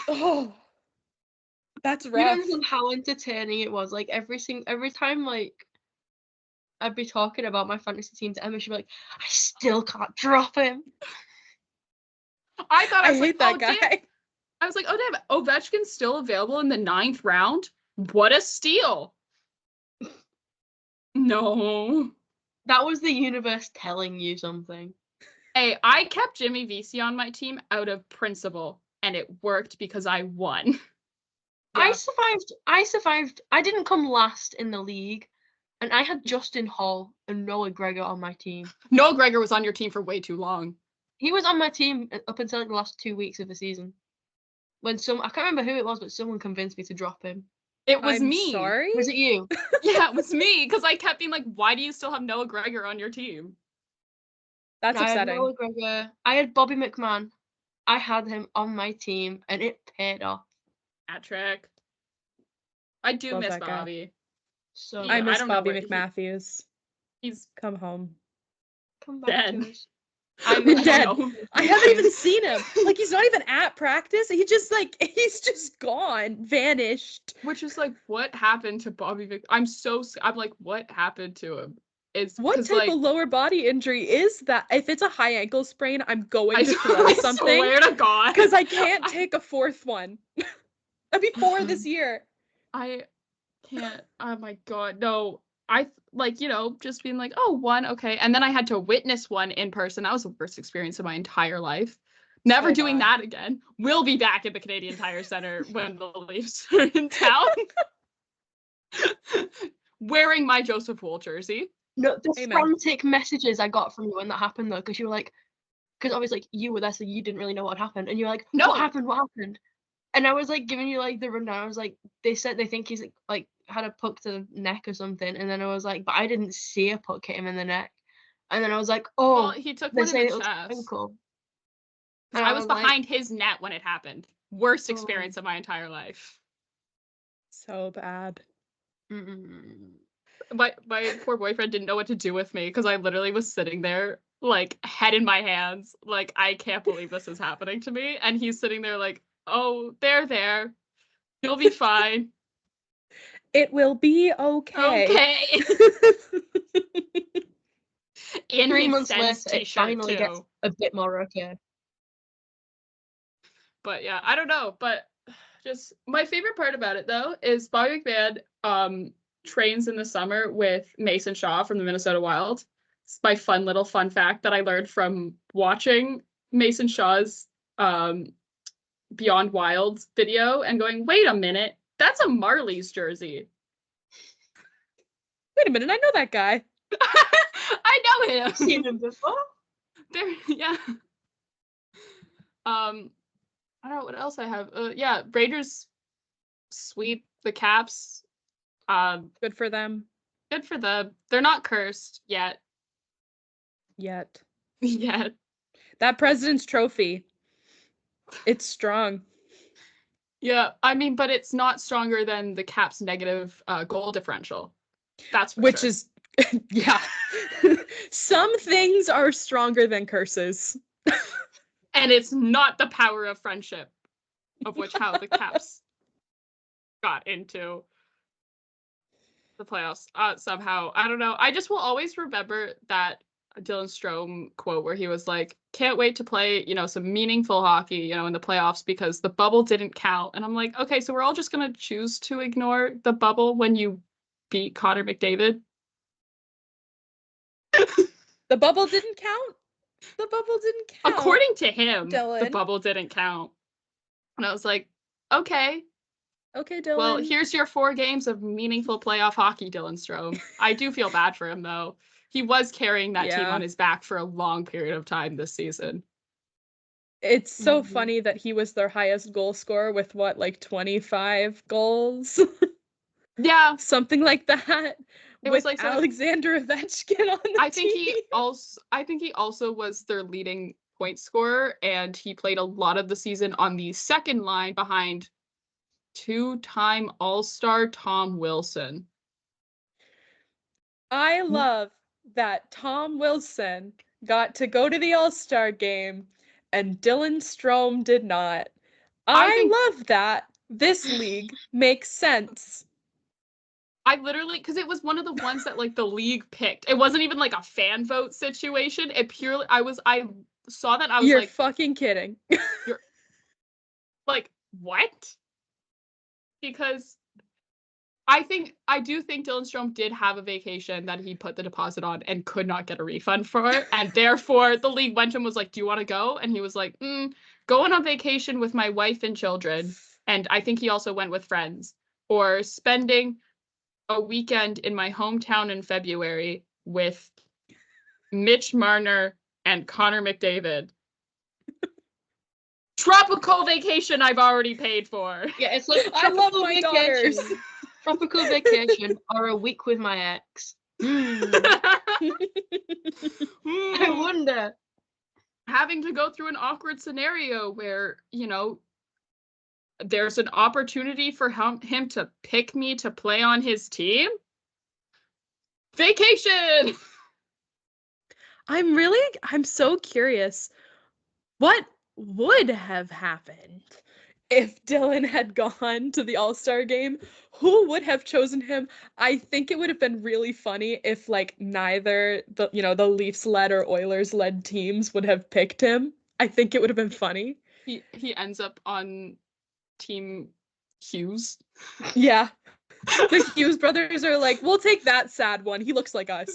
Oh, that's You don't rough. understand how entertaining it was. Like every time, like I'd be talking about my fantasy team to Emma, she'd be like, "I still can't drop him." I thought I I was hate like, that oh, guy. damn. I was like, oh, damn, Ovechkin's still available in the 9th round? What a steal. No. That was the universe telling you something. Hey, I kept Jimmy Vesey on my team out of principle, and it worked because I won. I Yeah. survived. I didn't come last in the league, and I had Justin Hall and Noah Gregor on my team. Noah Gregor was on your team for way too long. He was on my team up until like the last 2 weeks of the season. When I can't remember who it was, but someone convinced me to drop him. It was I'm me. sorry? Was it you? Yeah, it was me, because I kept being like, why do you still have Noah Gregor on your team? That's I had upsetting. Noah Gregor. I had Bobby McMahon. I had him on my team, and it paid off. Hat trick. I do Love miss that guy. Bobby. So Yeah, I I miss don't know Bobby where McMatthews. He's Come home. come back dead. to us. I miss Dead. him. I haven't even seen him. Like, he's not even at practice. He's just gone, vanished. Which is like, what happened to Bobby Vic? I'm like, what happened to him? It's What 'cause, type like, of lower body injury is that? If it's a high ankle sprain, I'm going I, to throw I something swear to God. because I can't take a fourth one. That'd be 4 this year. I can't. Oh my God, no. I like, just being like, oh, one, okay. And then I had to witness one in person. That was the worst experience of my entire life. Never So doing bad. that again. We'll be back at the Canadian Tire Center when the Leafs are in town. Wearing my Joseph Wool jersey. No, the Amen. frantic messages I got from you when that happened though, because you were like, because obviously like, you were there, so you didn't really know what happened, and you're like, No. what happened? What happened? And I was like giving you like the rundown. I was like, they said they think he's like had a puck to the neck or something, and then I was like, but I didn't see a puck hit him in the neck. And then I was like, oh, Well, he took they're one in saying the it was chest. ankle. Because I was behind his net when it happened. Worst Oh. experience of my entire life. So bad. My poor boyfriend didn't know what to do with me because I literally was sitting there, like, head in my hands, like, I can't believe this is happening to me. And he's sitting there like, oh, there. You'll be fine. It will be okay. Okay. In 3 his months Sens later, it t-shirt, finally gets too. a bit more okay. But yeah, I don't know. But just my favorite part about it though is Bobby McMahon trains in the summer with Mason Shaw from the Minnesota Wild. It's my fun fact that I learned from watching Mason Shaw's Beyond Wild video and going, wait a minute, that's a Marlies jersey. Wait a minute, I know that guy. I know him. I've seen him before. Yeah. I don't know what else I have. Yeah, Rangers sweep the Caps. Good for them. Good for them. They're not cursed yet. Yet. Yet. That President's Trophy. It's strong. Yeah, I mean, but it's not stronger than the Caps' negative goal differential. That's for Which sure. is, yeah. Some things are stronger than curses. And it's not the power of friendship, of which how the Caps got into the playoffs somehow. I don't know. I just will always remember that Dylan Strome quote where he was like, can't wait to play, some meaningful hockey, in the playoffs because the bubble didn't count. And I'm like, okay, so we're all just going to choose to ignore the bubble when you beat Connor McDavid? The bubble didn't count? The bubble didn't count. According to him, the Dylan. bubble didn't count. And I was like, okay. Okay, Dylan. Well, here's your 4 games of meaningful playoff hockey, Dylan Strome. I do feel bad for him, though. He was carrying that team Yeah. on his back for a long period of time this season. It's so Mhm. funny that he was their highest goal scorer with what, like 25 goals? Yeah, Something like that. it was With like something. Alexander Ovechkin on the I think team. he also was their leading point scorer, and he played a lot of the season on the second line behind two-time All-Star Tom Wilson. I love that Tom Wilson got to go to the All-Star game and Dylan Strome did not. I think I love that. This league makes sense. I literally, because it was one of the ones that like the league picked. It wasn't even like a fan vote situation. It purely, I saw that, I was You're like, fucking kidding. you're like, what? Because I do think Dylan Strome did have a vacation that he put the deposit on and could not get a refund for. And therefore the league went to him, was like, do you want to go? And he was like, going on vacation with my wife and children. And I think he also went with friends, or spending a weekend in my hometown in February with Mitch Marner and Connor McDavid. Tropical vacation I've already paid for. Yeah, it's like I love tropical my vacation. daughters. Tropical vacation or a week with my ex. I wonder. Having to go through an awkward scenario where, there's an opportunity for him to pick me to play on his team. Vacation! I'm so curious. What would have happened if Dylan had gone to the All-Star game? Who would have chosen him? I think it would have been really funny if like neither the Leafs-led or Oilers-led teams would have picked him. I think it would have been funny. He ends up on Team Hughes. Yeah. The Hughes brothers are like, we'll take that sad one. He looks like us.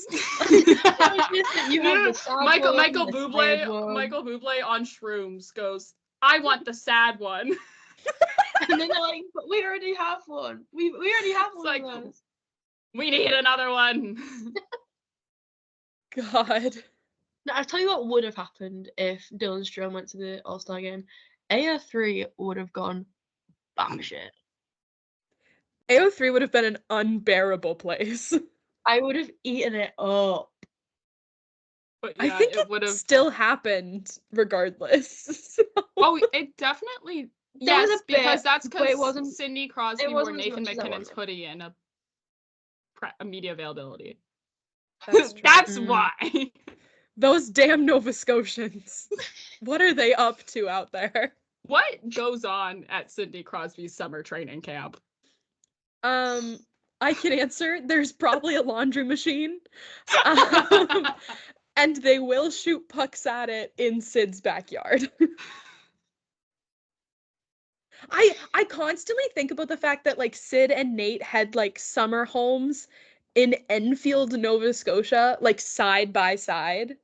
You have the sad Michael one, the sad one. Michael Bublé on shrooms goes, I want the sad one. And then they're like, but we already have one. We already have one like, of those. We need another one. God. Now, I'll tell you what would have happened if Dylan Strome went to the All-Star game. AO3 would have gone batshit. AO3 would have been an unbearable place. I would have eaten it up. But yeah, I think it would have still happened regardless. Oh, it definitely. There was Yes, a bit, because that's but it because wasn't- Sidney Crosby it wore wasn't as Nathan much as I McKinnon's wanted. hoodie in a media availability. That's true. That's Mm. why. Those damn Nova Scotians. What are they up to out there? What goes on at Sidney Crosby's summer training camp? I can answer. There's probably a laundry machine. And they will shoot pucks at it in Sid's backyard. I constantly think about the fact that like Sid and Nate had like summer homes in Enfield, Nova Scotia, like side by side.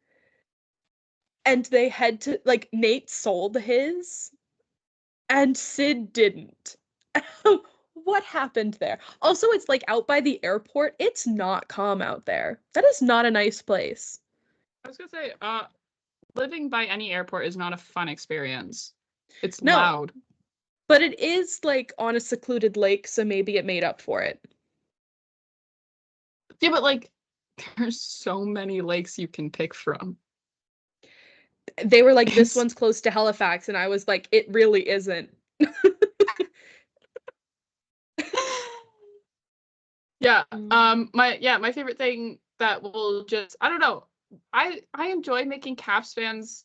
And they had to like Nate sold his and Sid didn't. What happened there? Also, it's like out by the airport. It's not calm out there. That is not a nice place. I was gonna say, living by any airport is not a fun experience. It's No. loud. But it is like on a secluded lake, so maybe it made up for it. Yeah, but like, there's so many lakes you can pick from. They were like, this one's close to Halifax, and I was like, it really isn't. Yeah. My favorite thing that will just, I don't know. I enjoy making Caps fans,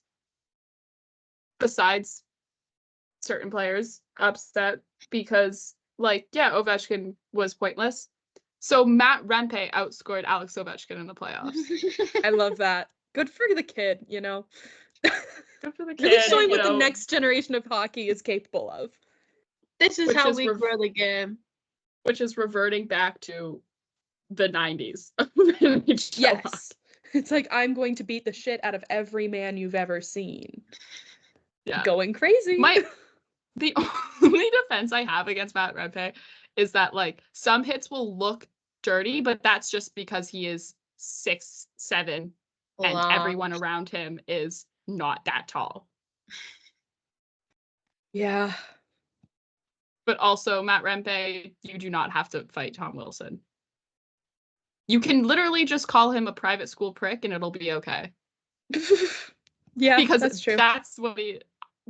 besides certain players, upset because like, yeah, Ovechkin was pointless. So Matt Rempe outscored Alex Ovechkin in the playoffs. I love that. Good for the kid, you know. Good for the kid. Really showing you what the know, next generation of hockey is capable of. This is Which how is we grow the game. which is reverting back to the 90s. Yes. It's like, I'm going to beat the shit out of every man you've ever seen. Yeah. Going crazy. The only defense I have against Matt Rempe is that like some hits will look dirty, but that's just because he is 6'7" and everyone around him is not that tall. Yeah. But also, Matt Rempe, you do not have to fight Tom Wilson. You can literally just call him a private school prick and it'll be okay. Yeah, Because that's true. that's what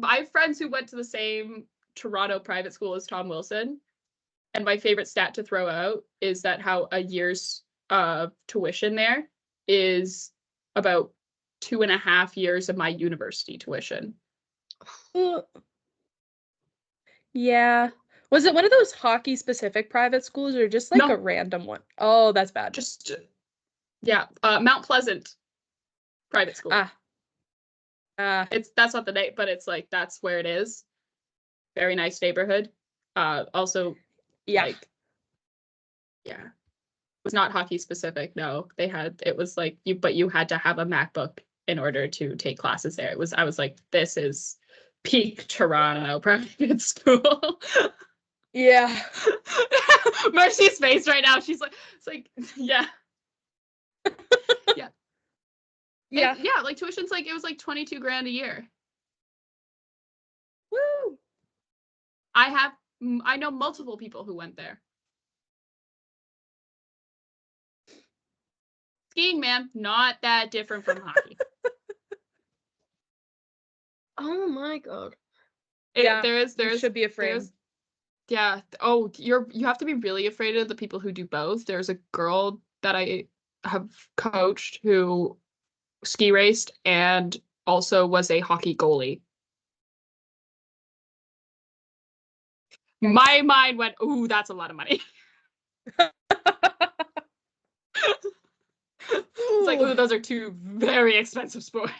I have friends who went to the same Toronto private school as Tom Wilson. And my favorite stat to throw out is that how a year's tuition there is about 2.5 years of my university tuition. Yeah. Was it one of those hockey specific private schools or just like No. a random one? Oh, that's bad. Just, yeah, Mount Pleasant private school. That's not the name, but it's like that's where it is. Very nice neighborhood. Also, yeah. like, yeah, it was not hockey specific. No, it was like but you had to have a MacBook in order to take classes there. I was like, this is peak Toronto private school. Yeah. Mercy's face right now. She's like, it's like, yeah. Yeah. Yeah. Yeah, like tuition's like, it was like 22 grand a year. Woo. I know multiple people who went there. Skiing, man, not that different from hockey. Oh my god. There you should be afraid. Yeah. Oh, you have to be really afraid of the people who do both. There's a girl that I have coached who ski raced and also was a hockey goalie. My mind went, ooh, that's a lot of money. It's like, ooh, those are two very expensive sports.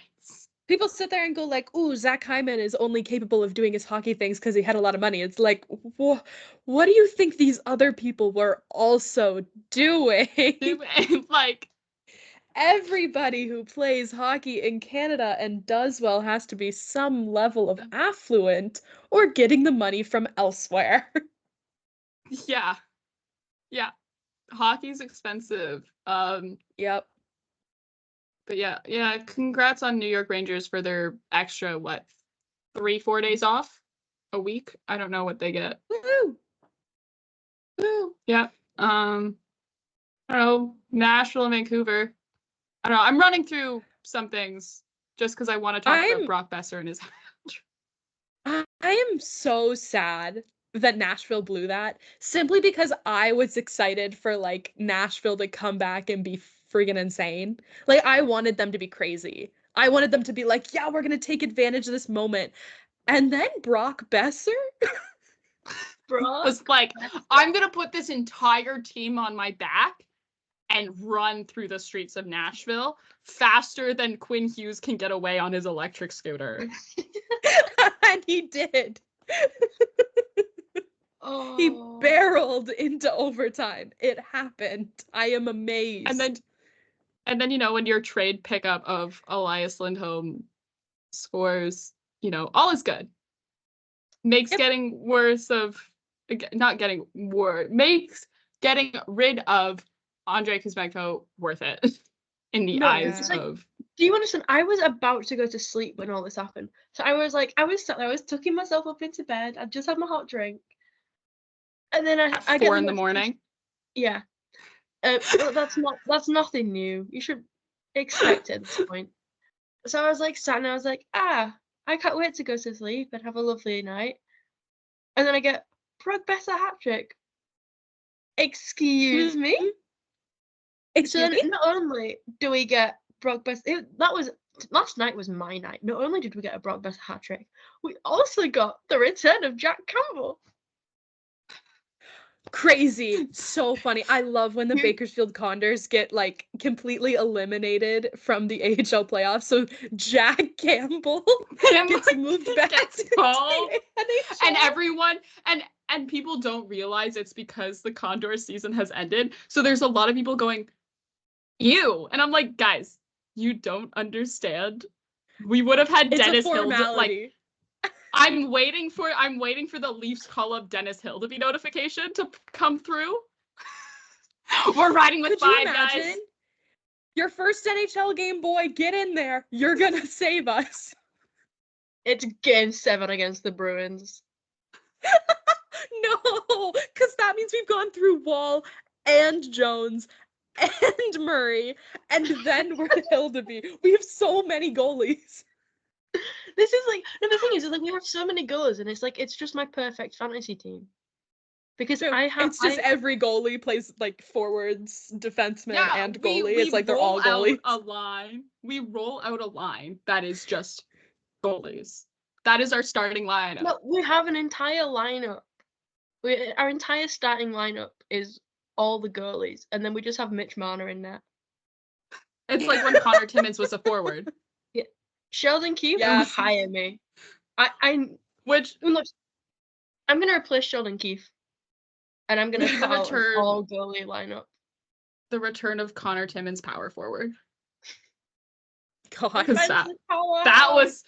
People sit there and go like, ooh, Zach Hyman is only capable of doing his hockey things because he had a lot of money. It's like, what do you think these other people were also doing? Like, everybody who plays hockey in Canada and does well has to be some level of affluent or getting the money from elsewhere. Yeah. Yeah. Hockey's expensive. Yep. But yeah, congrats on New York Rangers for their extra, 3-4 days off a week? I don't know what they get. Woo! Woo! Yeah. I don't know, Nashville and Vancouver. I don't know. I'm running through some things just because I want to talk about Brock Besser and his. I am so sad that Nashville blew that simply because I was excited for like Nashville to come back and be friggin' insane. Like I wanted them to be crazy. I wanted them to be like, yeah, we're gonna take advantage of this moment. And then Brock Besser was like, I'm gonna put this entire team on my back and run through the streets of Nashville faster than Quinn Hughes can get away on his electric scooter. And he did. Oh. He barreled into overtime. It happened. I am amazed. And then, when your trade pickup of Elias Lindholm scores, all is good. Makes getting rid of Andrei Kuzmenko worth it in the eyes of. Do you understand? I was about to go to sleep when all this happened. So I was like, I was tucking myself up into bed. I just had my hot drink. And then I get 4 in the morning. Yeah. That's nothing new. You should expect it at this point. So I was like sat and I was like, I can't wait to go to sleep and have a lovely night. And then I get Brock Besser hat trick. Excuse me? So then not only do we get Brock Besser, last night was my night. Not only did we get a Brock Besser hat trick, we also got the return of Jack Campbell. Crazy. So funny. I love when the Bakersfield Condors get like completely eliminated from the AHL playoffs. So Jack Campbell gets moved back to the NHL. And everyone and people don't realize it's because the Condors season has ended. So there's a lot of people going, ew. And I'm like, guys, you don't understand. We would have had Dennis Hill like I'm waiting for the Leafs call up Dennis Hill to be notification to come through. We're riding with 5 guys. Your first NHL game, boy, get in there. You're gonna save us. It's game 7 against the Bruins. No, because that means we've gone through Wall and Jones and Murray, and then we're Hildeby. We have so many goalies. This is like, no, the thing is like we have so many goals, and it's like it's just my perfect fantasy team. Because No, I have it's just every goalie plays like forwards, defenseman, and goalie. We It's like they're all roll goalies. out a line. We roll out a line that is just goalies. That is our starting lineup. No, we have an entire lineup. Our entire starting lineup is all the goalies, and then we just have Mitch Marner in there. It's like when Connor Timmins was a forward. Yeah, Sheldon Keefe, Yes. hire me. Which Look, I'm gonna replace Sheldon Keefe, and I'm gonna The cut out an return. all goalie lineup. the return of Connor Timmins power forward. God, That was.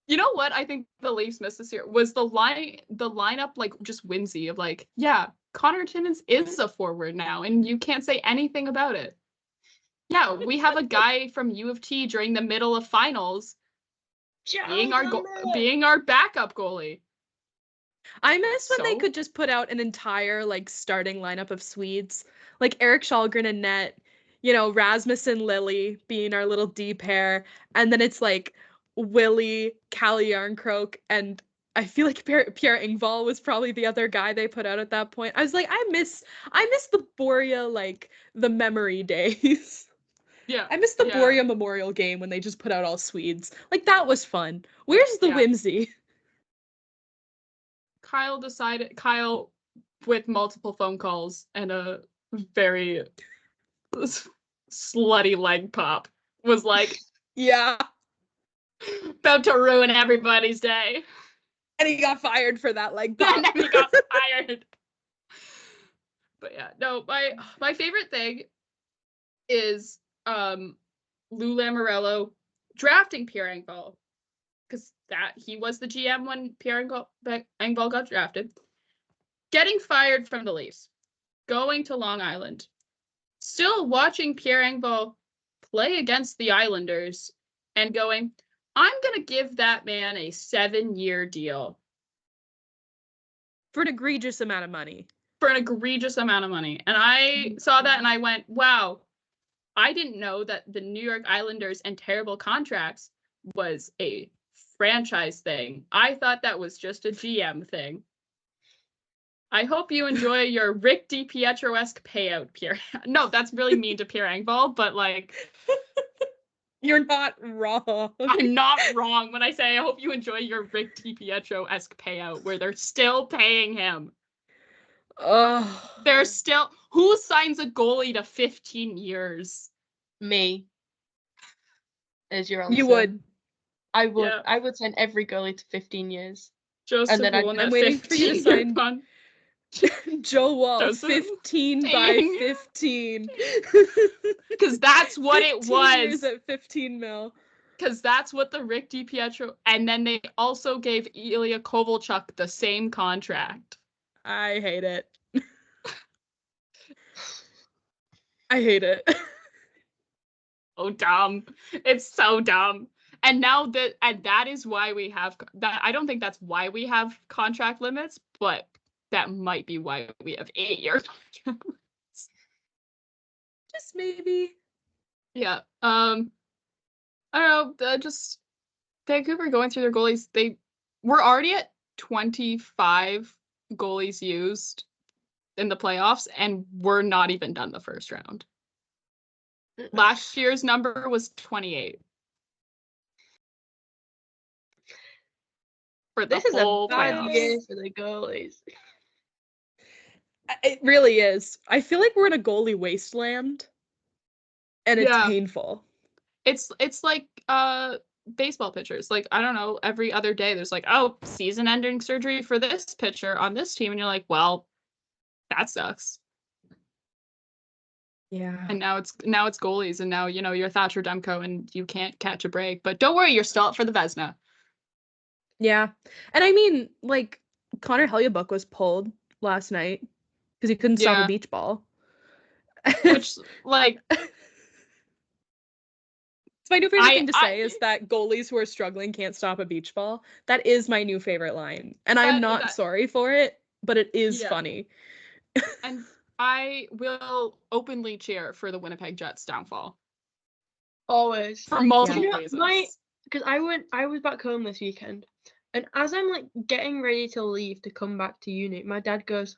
You know what I think the Leafs missed this year was the lineup like just whimsy of like, yeah, Connor Timmins is a forward now, and you can't say anything about it. Yeah, we have a guy from U of T during the middle of finals being our backup goalie. I miss when they So? could just put out an entire like starting lineup of Swedes, like Eric Kallgren and net, Rasmussen, Lily being our little D pair, and then it's like Willie, Callie Yarncroke, and I feel like Pierre Engvall was probably the other guy they put out at that point. I was like, I miss the Boria, like the memory days. Yeah. I miss the Boria Memorial game when they just put out all Swedes. Like that was fun. Where's the whimsy? Kyle with multiple phone calls and a very slutty leg pop was like, yeah, about to ruin everybody's day. And he got fired for that leg pop. And then he got fired. But yeah, no, my favorite thing is Lou Lamoriello drafting Pierre Engvall, because he was the GM when Pierre Engvall got drafted, getting fired from the Leafs, going to Long Island, still watching Pierre Engvall play against the Islanders, and going, I'm gonna give that man a 7-year deal for an egregious amount of money. And I saw that and I went, wow, I didn't know that the New York Islanders and terrible contracts was a franchise thing. I thought that was just a GM thing. I hope you enjoy your Rick DiPietro-esque payout, Pierre. No, that's really mean to Pierre Engvall, but like... You're not wrong. I'm not wrong when I say I hope you enjoy your Rick DiPietro-esque payout where they're still paying him. Oh. They're still... Who signs a goalie to 15 years? Me. Is your answer. You would. I would. Yeah. I would sign every goalie to 15 years. Joseph, and then I'm waiting for you to sign Joe Wall, 15 by 15. Because that's what it was. Years at 15 mil. Because that's what the Rick DiPietro... And then they also gave Ilya Kovalchuk the same contract. I hate it. I hate it. Oh, dumb. It's so dumb. And now that is why we have that. I don't think that's why we have contract limits, but that might be why we have 8-year contract limits. Just maybe. Yeah. I don't know. Just Vancouver going through their goalies. We're already at 25 goalies used in the playoffs, and we're not even done the first round. Last year's number was 28. For the this is whole a bad playoffs. year for the goalies. It really is. I feel like we're in a goalie wasteland, and it's painful. It's like baseball pitchers. Like, I don't know, every other day there's like, oh, season-ending surgery for this pitcher on this team, and you're like, well, that sucks. Yeah. And now it's goalies, and now you're Thatcher Demko, and you can't catch a break. But don't worry, you're still up for the Vezina. Yeah, and I mean, like, Connor Hellebuyck was pulled last night because he couldn't stop a beach ball. Which, like, It's my new favorite I- thing to say is that goalies who are struggling can't stop a beach ball. That is my new favorite line. And I'm not sorry for it, but it is Yeah. funny. And I will openly cheer for the Winnipeg Jets downfall Always. for multiple You know, reasons. because I was back home this weekend, and as I'm like getting ready to leave to come back to uni, my dad goes,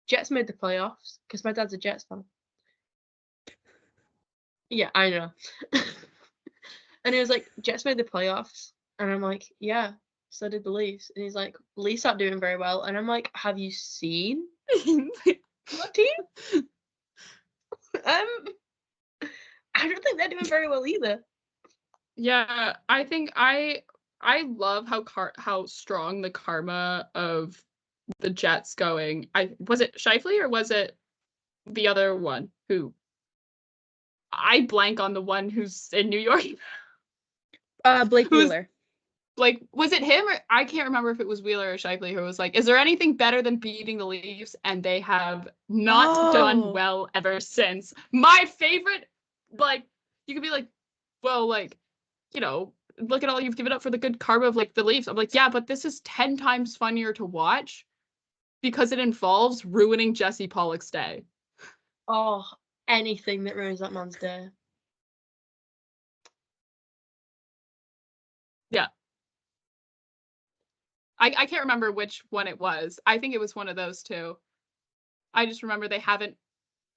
"Jets made the playoffs," because my dad's a Jets fan. Yeah, I know. And he was like, "Jets made the playoffs," and I'm like, "Yeah, so did the Leafs." And he's like, "Leafs aren't doing very well," and I'm like, "Have you seen what team?" I don't think they're doing very well either. Yeah, I think I love how strong the karma of the Jets going. Was it Scheifele or was it the other one who I blank on the one who's in New York? Blake Who's- Wheeler. Like, was it him or I can't remember if it was Wheeler or Scheifele who was like, is there anything better than beating the Leafs? And they have not done well ever since. My favorite, like, you could be like, well, like, you know, look at all you've given up for the good karma of like the Leafs. I'm like, yeah, but this is 10 times funnier to watch because it involves ruining Jesse Pollock's day. Oh, anything that ruins that man's day. Yeah. I can't remember which one it was. I think it was one of those two. I just remember they haven't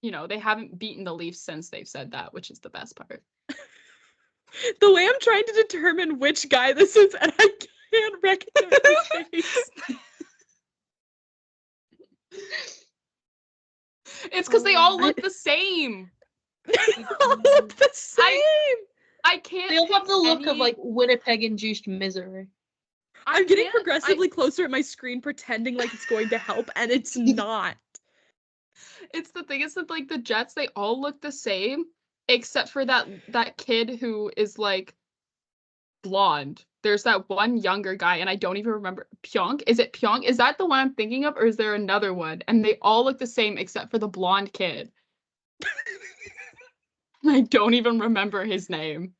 beaten the Leafs since they've said that, which is the best part. The way I'm trying to determine which guy this is, and I can't recognize his face. It's because they all look the same. They all look the same. I can't. They all have the look of like Winnipeg-induced misery. I'm getting progressively closer at my screen, pretending like it's going to help, and it's not. It's the thing is that like the Jets, they all look the same, except for that kid who is like blonde. There's that one younger guy, and I don't even remember. Pionk? Is it Pionk? Is that the one I'm thinking of, or is there another one? And they all look the same except for the blonde kid. I don't even remember his name.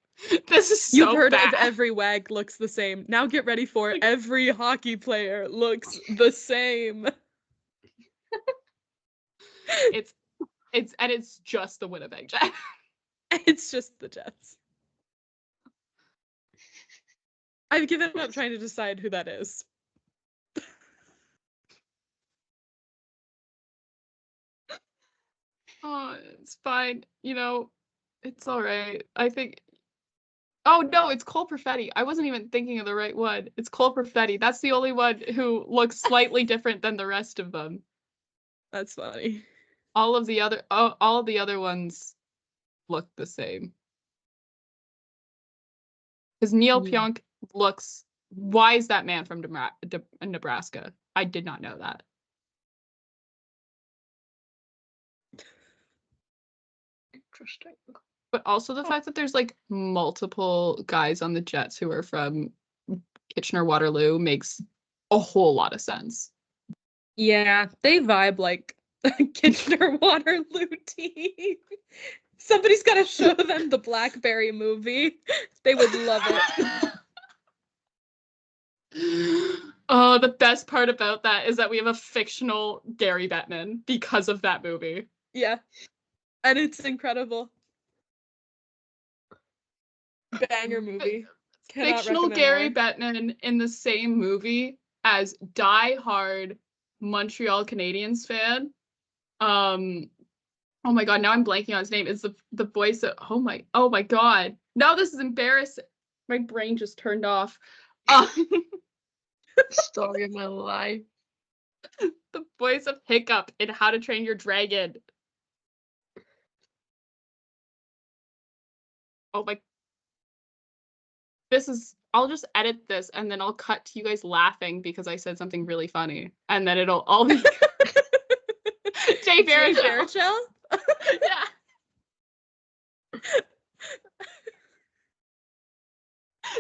This is so You've heard bad. of every wag looks the same. Now get ready for it. Every hockey player looks the same. It's just the Winnipeg Jets. It's just the Jets. I've given up trying to decide who that is. Oh, it's fine. You know, it's all right. I think. Oh no, it's Cole Perfetti. I wasn't even thinking of the right one. It's Cole Perfetti. That's the only one who looks slightly different than the rest of them. That's funny. All of the other ones look the same. Because Neil Pionk looks. Why is that man from Nebraska? I did not know that. Interesting. But also the fact that there's like multiple guys on the Jets who are from Kitchener-Waterloo makes a whole lot of sense. Yeah, they vibe like Kitchener-Waterloo team. Somebody's got to show them the Blackberry movie. They would love it. Oh, the best part about that is that we have a fictional Gary Bettman because of that movie. Yeah. And it's incredible. Banger movie. Cannot Fictional recommend Gary more. Bettman in the same movie as die-hard Montreal Canadiens fan. Oh my god, now I'm blanking on his name. It's the voice of oh my god. Now this is embarrassing. My brain just turned off. Story of my life. The voice of Hiccup in How to Train Your Dragon. Oh my. I'll just edit this and then I'll cut to you guys laughing because I said something really funny. And then it'll all be Jay Baruchel. Yeah.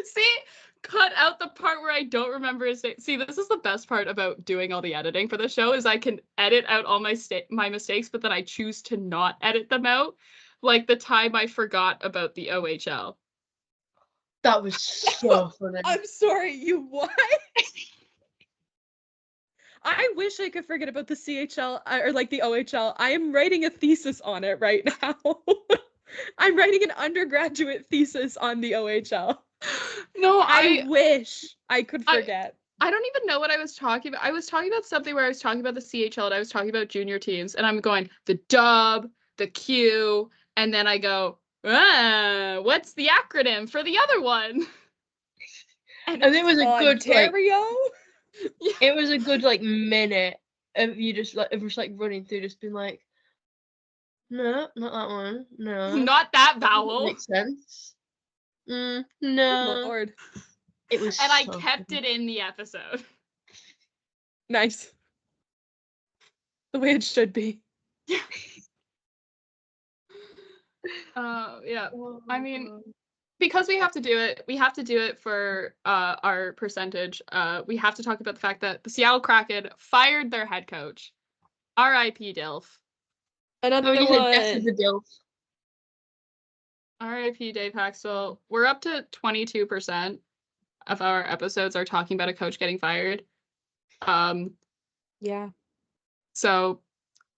See? Cut out the part where I don't remember his name. See, this is the best part about doing all the editing for the show is I can edit out all my mistakes, but then I choose to not edit them out. Like the time I forgot about the OHL. That was so funny. I'm sorry, you what? I wish I could forget about the CHL or like the OHL. I am writing a thesis on it right now. I'm writing an undergraduate thesis on the OHL. No, I wish I could forget. I don't even know what I was talking about. I was talking about something where I was talking about the CHL and I was talking about junior teams, and I'm going the dub, the Q, and then I go, what's the acronym for the other one? And it was a good Ontario. It was a good like minute of you just like running through, just being like, no, not that one. No, Not that that vowel. makes sense. No. Lord. It was. And I so kept funny. it in the episode. Nice. The way it should be. Yeah. Oh I my mean, God. because we have to do it for our percentage. We have to talk about the fact that the Seattle Kraken fired their head coach. R.I.P. Dilf. Another You said death of one. the Dilf. R.I.P. Dave Paxwell. We're up to 22% of our episodes are talking about a coach getting fired. Yeah. So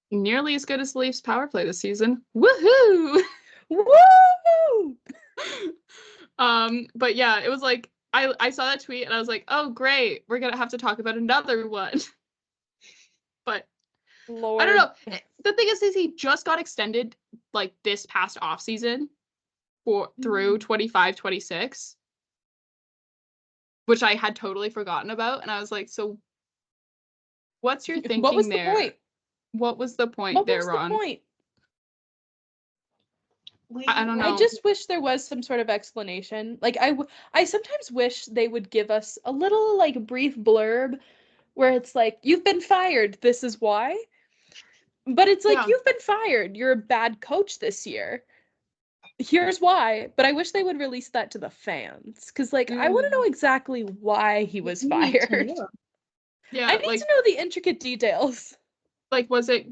nearly as good as the Leafs power play this season. Woohoo! Woo! But yeah, it was like I saw that tweet and I was like, oh great, we're gonna have to talk about another one. But Lord. I don't know. The thing is he just got extended like this past off season through 25-26, which I had totally forgotten about, and I was like, so what's your thinking What was there? the point? What was the point What there, was Ron? the point? I don't know. I just wish there was some sort of explanation. Like I sometimes wish they would give us a little like brief blurb where it's like, you've been fired, this is why. But it's like, Yeah. you've been fired, you're a bad coach this year. Here's why. But I wish they would release that to the fans. Because like I want to know exactly why he was You need to fired. know. Yeah, I need to know the intricate details. like was it,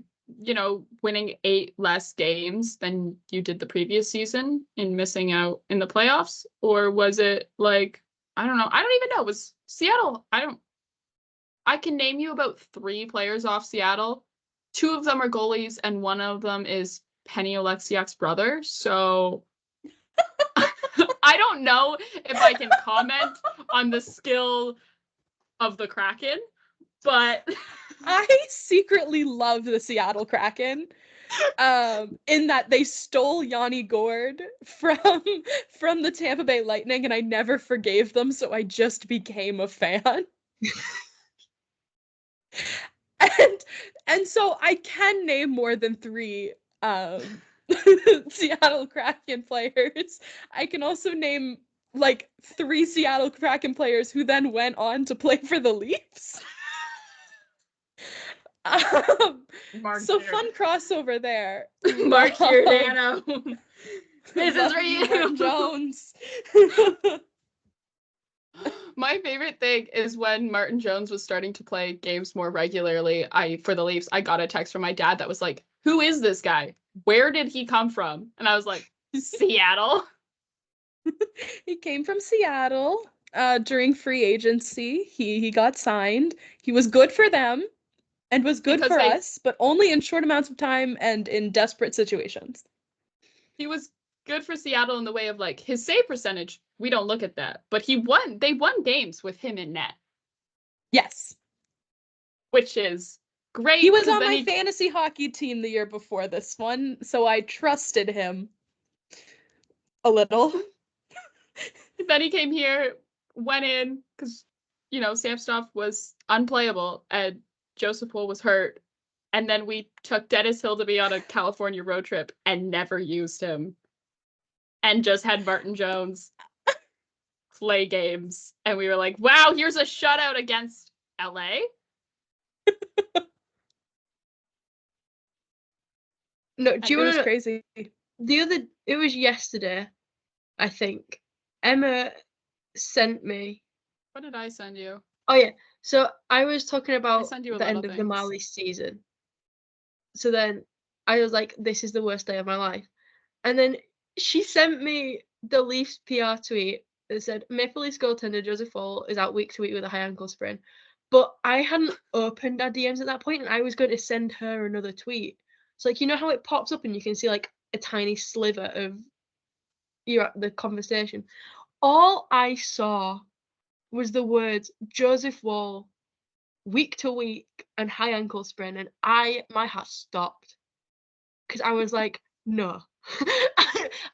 winning 8 less games than you did the previous season and missing out in the playoffs? Or was it like, I don't know. I don't even know. Was Seattle, I can name you about 3 players off Seattle. 2 of them are goalies and one of them is Penny Oleksiak's brother. So I don't know if I can comment on the skill of the Kraken, but I secretly love the Seattle Kraken. In that they stole Yanni Gord from the Tampa Bay Lightning, and I never forgave them, so I just became a fan. and so I can name more than 3 Seattle Kraken players. I can also name like 3 Seattle Kraken players who then went on to play for the Leafs. So fun crossover there. Mark Giordano. This is for you. Martin Jones. My favorite thing is when Martin Jones was starting to play games more regularly. For the Leafs, I got a text from my dad that was like, "Who is this guy? Where did he come from?" And I was like, "Seattle." He came from Seattle during free agency. He got signed. He was good for them and was good for us, but only in short amounts of time and in desperate situations. He was good for Seattle in the way of like his save percentage. We don't look at that, but they won games with him in net. Yes. Which is great. He was on my fantasy hockey team the year before this one, so I trusted him a little. Then he came here, went in, because, Samsonov was unplayable and Joseph Wool was hurt. And then we took Dennis Hildeby on a California road trip and never used him. And just had Martin Jones play games. And we were like, wow, here's a shutout against LA. No, do you want to? Crazy. It was yesterday, I think. Emma sent me. What did I send you? Oh yeah, so I was talking about send you a the lot end of of the things. Marley season. So then I was like, this is the worst day of my life. And then she sent me the Leafs PR tweet It said Maple Leafs goaltender Joseph Fall is out week to week with a high ankle sprain. But I hadn't opened our DMs at that point, and I was going to send her another tweet. So like, you know how it pops up and you can see like a tiny sliver of the conversation. All I saw was the words Joseph Wall, week to week, and high ankle sprain, and my heart stopped because I was like, no.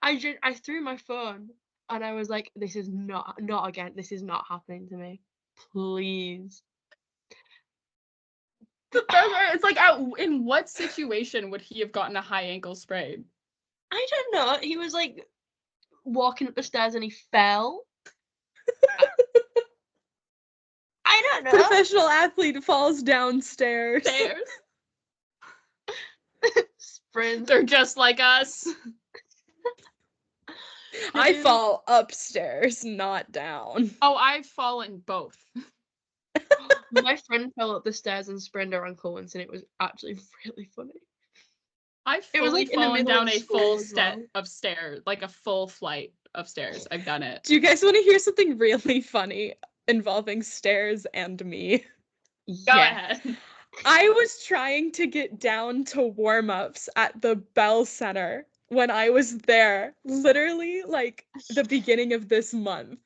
I threw my phone and I was like, this is not again. This is not happening to me. Please. The best part, it's like, in what situation would he have gotten a high ankle sprain? I don't know. He was like walking up the stairs and he fell. I don't know. Professional athlete falls downstairs. Stairs. Sprint. They're just like us. I fall upstairs, not down. Oh, I've fallen both. My friend fell up the stairs and sprained her ankle once, and it was actually really funny. I've It was, fully like, in the fallen middle down of a school full as set well. of stairs, like a full flight of stairs. I've done it. Do you guys want to hear something really funny involving stairs and me? Go ahead. I was trying to get down to warm-ups at the Bell Center when I was there, literally like the beginning of this month.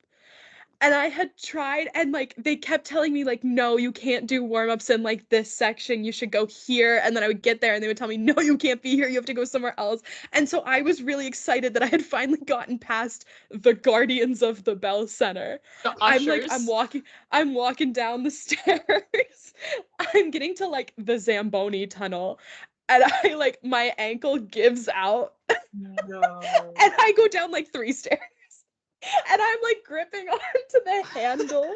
And I had tried, and like they kept telling me like, no, you can't do warm-ups in like this section, you should go here. And then I would get there and they would tell me, no, you can't be here, you have to go somewhere else. And so I was really excited that I had finally gotten past the guardians of the Bell Center. The I'm ushers. walking down the stairs. I'm getting to like the Zamboni tunnel, and I like my ankle gives out No. and I go down like 3 stairs. And I'm like gripping onto the handle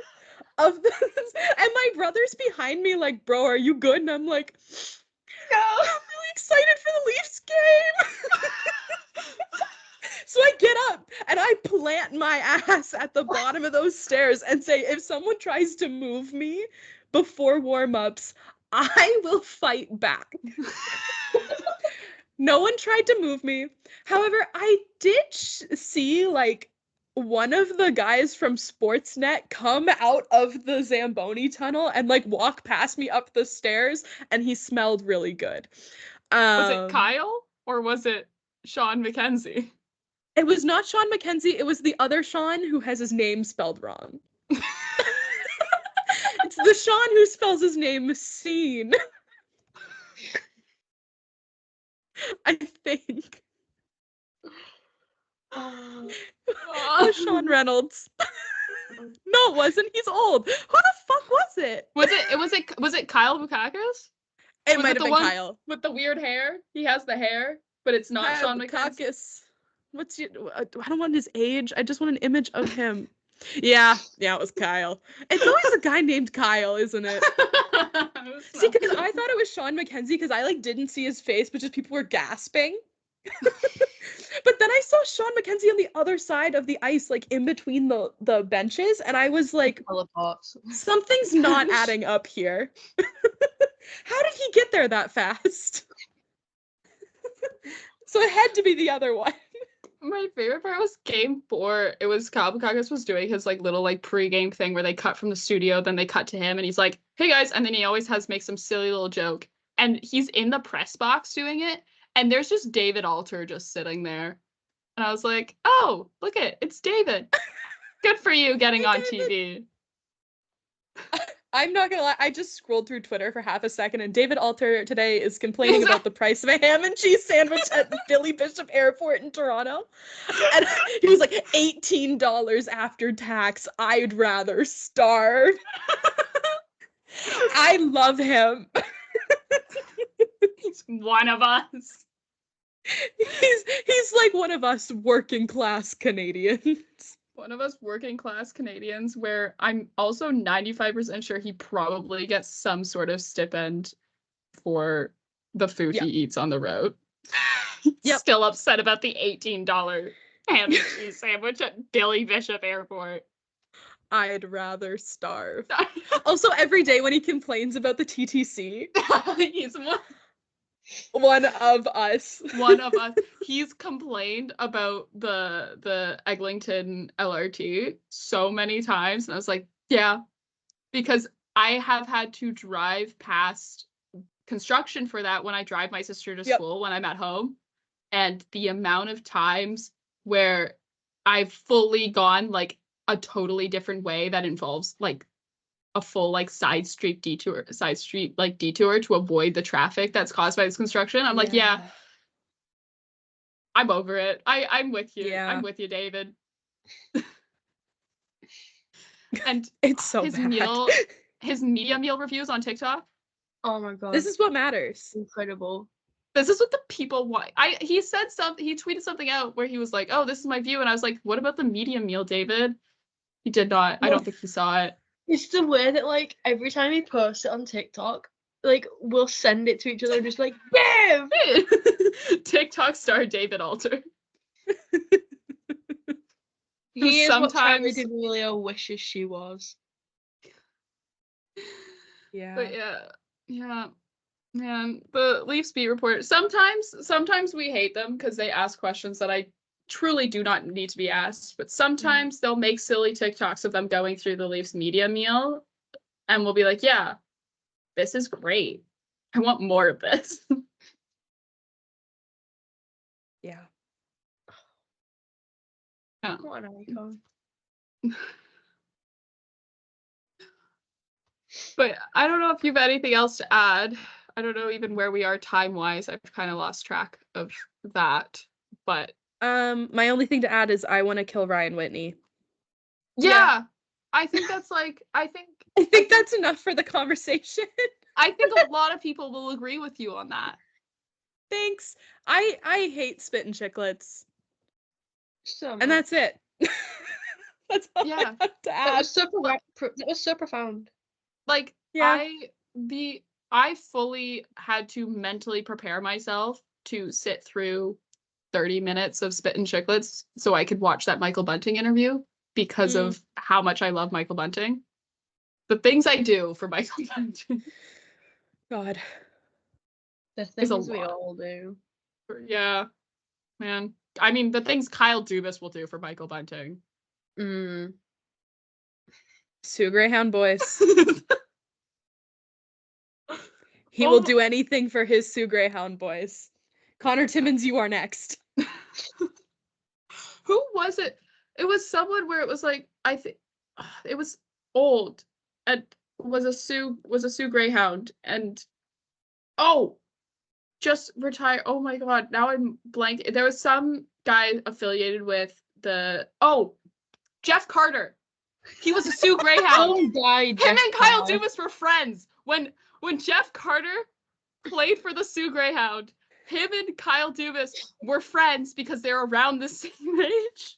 of this, and my brother's behind me like, bro, are you good? And I'm like, No. I'm really excited for the Leafs game. So I get up and I plant my ass at the bottom of those stairs and say, if someone tries to move me before warm-ups, I will fight back. No one tried to move me. However, I did see like one of the guys from Sportsnet come out of the Zamboni tunnel and like walk past me up the stairs, and he smelled really good. Was it Kyle or was it Sean McKenzie? It was not Sean McKenzie. It was the other Sean who has his name spelled wrong. It's the Sean who spells his name Scene. I think. Oh, Sean Reynolds. No, it wasn't. He's old. Who the fuck was it? Was it Kyle Bukakis? It Was might it have the been one Kyle. with the weird hair? He has the hair, but it's not Sean McKenzie. Bukakis. What's your? I don't want his age. I just want an image of him. Yeah, it was Kyle. It's always a guy named Kyle, isn't it? See, because I thought it was Sean McKenzie because I like didn't see his face, but just people were gasping. But then I saw Sean McKenzie on the other side of the ice, like in between the benches, and I was like, something's not adding up here. How did he get there that fast? So it had to be the other one. My favorite part was game 4. It was Kyle Bukakis was doing his like little like pre-game thing where they cut from the studio, then they cut to him and he's like, hey guys, and then he always makes some silly little joke. And he's in the press box doing it, and there's just David Alter just sitting there. And I was like, oh, look it's David. Good for you getting on TV. I'm not gonna lie, I just scrolled through Twitter for half a second, and David Alter today is complaining about the price of a ham and cheese sandwich at Billy Bishop Airport in Toronto. And he was like, $18 after tax. I'd rather starve. I love him. He's one of us. He's like one of us working class Canadians. One of us working class Canadians, where I'm also 95% sure he probably gets some sort of stipend for the food he eats on the road. He's still upset about the $18 ham and cheese sandwich at Billy Bishop Airport. I'd rather starve. Also, every day when he complains about the TTC, he's one. One of us. One of us. He's complained about the Eglinton LRT so many times, and I was like, yeah, because I have had to drive past construction for that when I drive my sister to school when I'm at home, and the amount of times where I've fully gone like a totally different way that involves like a full like side street detour to avoid the traffic that's caused by this construction. I'm like, yeah, I'm over it. I'm with you. Yeah. I'm with you, David. And It's so his bad. his media meal reviews on TikTok. Oh my god. This is what matters. incredible. This is what the people want. He tweeted something out where he was like, "Oh, this is my view," and I was like, "What about the media meal, David?" He did not. I don't think he saw it. It's the way that like every time he posts it on TikTok, like we'll send it to each other just like, Babe! TikTok star David Alter. He is what Charlie Sometimes- D'Amelio wishes she was. Yeah. But yeah, man, the Leafs beat report. Sometimes we hate them because they ask questions that I truly do not need to be asked. But sometimes they'll make silly TikToks of them going through the Leafs media meal, and we'll be like, yeah, this is great. I want more of this. Yeah. What an icon. But I don't know if you've anything else to add. I don't know even where we are time-wise. I've kind of lost track of that. But My only thing to add is I want to kill Ryan Whitney. yeah, I think that's like I think that's enough for the conversation. I think a lot of people will agree with you on that. Thanks. I hate spit and chiclets. So And that's it. That's all Yeah. I have to that add. was so that was so profound. Like Yeah. I fully had to mentally prepare myself to sit through 30 minutes of spit and chiclets so I could watch that Michael Bunting interview because of how much I love Michael Bunting. The things I do for Michael Bunting. God. The It's a things we lot. all do. Yeah, man. I mean, the things Kyle Dubas will do for Michael Bunting. Sue Greyhound boys. He will do anything for his Sue Greyhound boys. Connor Timmins, you are next. Who was it? It was someone where it was like, I think it was old and was a Sue Greyhound and just retired. Oh my god, now I'm blank. There was some guy affiliated with Jeff Carter. He was a Sue Greyhound. Him and Kyle Dubas were friends. When Jeff Carter played for the Sioux Greyhound, him and Kyle Dubas were friends because they're around the same age.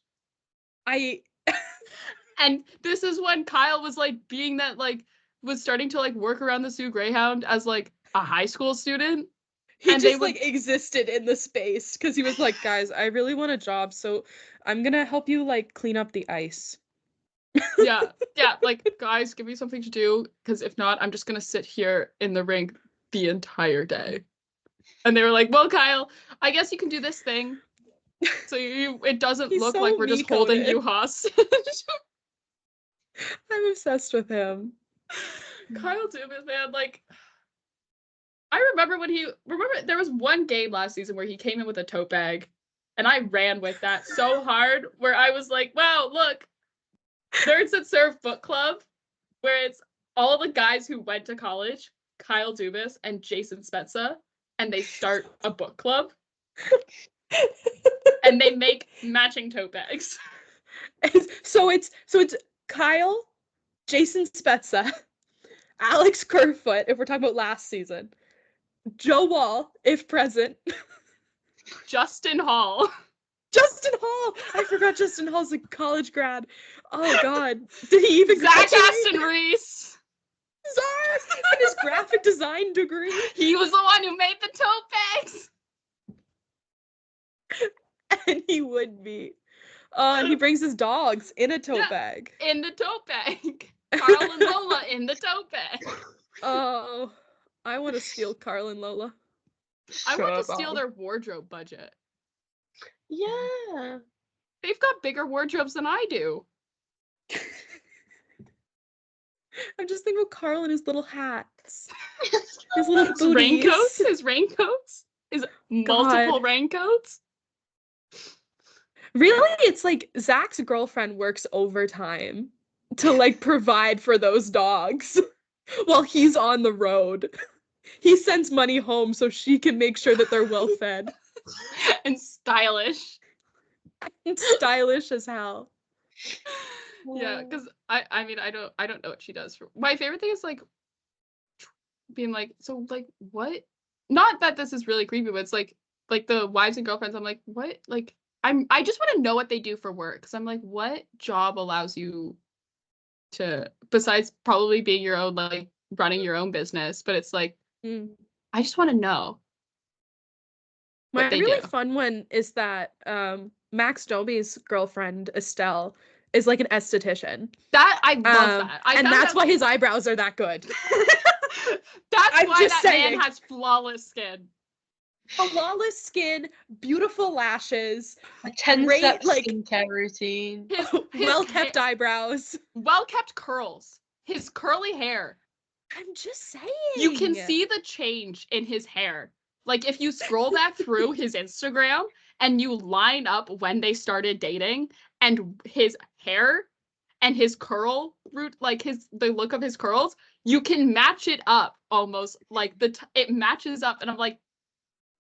And this is when Kyle was like being that like was starting to like work around the Sioux Greyhound as like a high school student. He and just like existed in the space because he was like, guys, I really want a job, so I'm gonna help you like clean up the ice. yeah, like guys, give me something to do because if not, I'm just gonna sit here in the rink the entire day. And they were like, well, Kyle, I guess you can do this thing. So it doesn't look so like we're just holding me-coded. you hostage. I'm obsessed with him. Kyle Dubas, man, like I remember there was one game last season where he came in with a tote bag and I ran with that so hard where I was like, wow, look, Nerds That Serve Book Club, where it's all the guys who went to college, Kyle Dubas and Jason Spezza, and they start a book club. And they make matching tote bags. So it's Kyle, Jason Spezza, Alex Kerfoot, if we're talking about last season, Joe Wall, if present, Justin Hall. Justin Hall. I forgot Justin Hall's a college grad. Oh God, did he even Zach graduate? Aston Reese. Zach and his graphic design degree. He was the one who made the tote bags. And he would be. And he brings his dogs in a tote bag. In the tote bag. Carl and Lola in the tote bag. Oh, I want to steal Carl and Lola. I want to So steal bad. their wardrobe budget. Yeah. They've got bigger wardrobes than I do. I'm just thinking of Carl and his little hats. His little His booties. raincoats, his God. multiple raincoats. Really, it's like Zach's girlfriend works overtime to like provide for those dogs while he's on the road. He sends money home so she can make sure that they're well fed And stylish. and stylish as hell. Yeah, because I mean I don't know what she does for. My favorite thing is like being like, so like what? Not that this is really creepy, but it's like the wives and girlfriends. I'm like, what? Like I just want to know what they do for work because I'm like, what job allows you to, besides probably being your own, like running your own business, but it's like I just want to know what My they really do. fun one is that Max Doby's girlfriend Estelle is like an esthetician. That I love that. And that's why his eyebrows are that good. That's I'm why just that saying. man has flawless skin. Flawless skin, beautiful lashes, A 10-step great, like, skincare routine. His well-kept eyebrows. Well-kept curls. His curly hair. I'm just saying. You can see the change in his hair. Like if you scroll back through his Instagram and you line up when they started dating and his hair and his curl root, like the look of his curls, you can match it up almost like it matches up, and I'm like,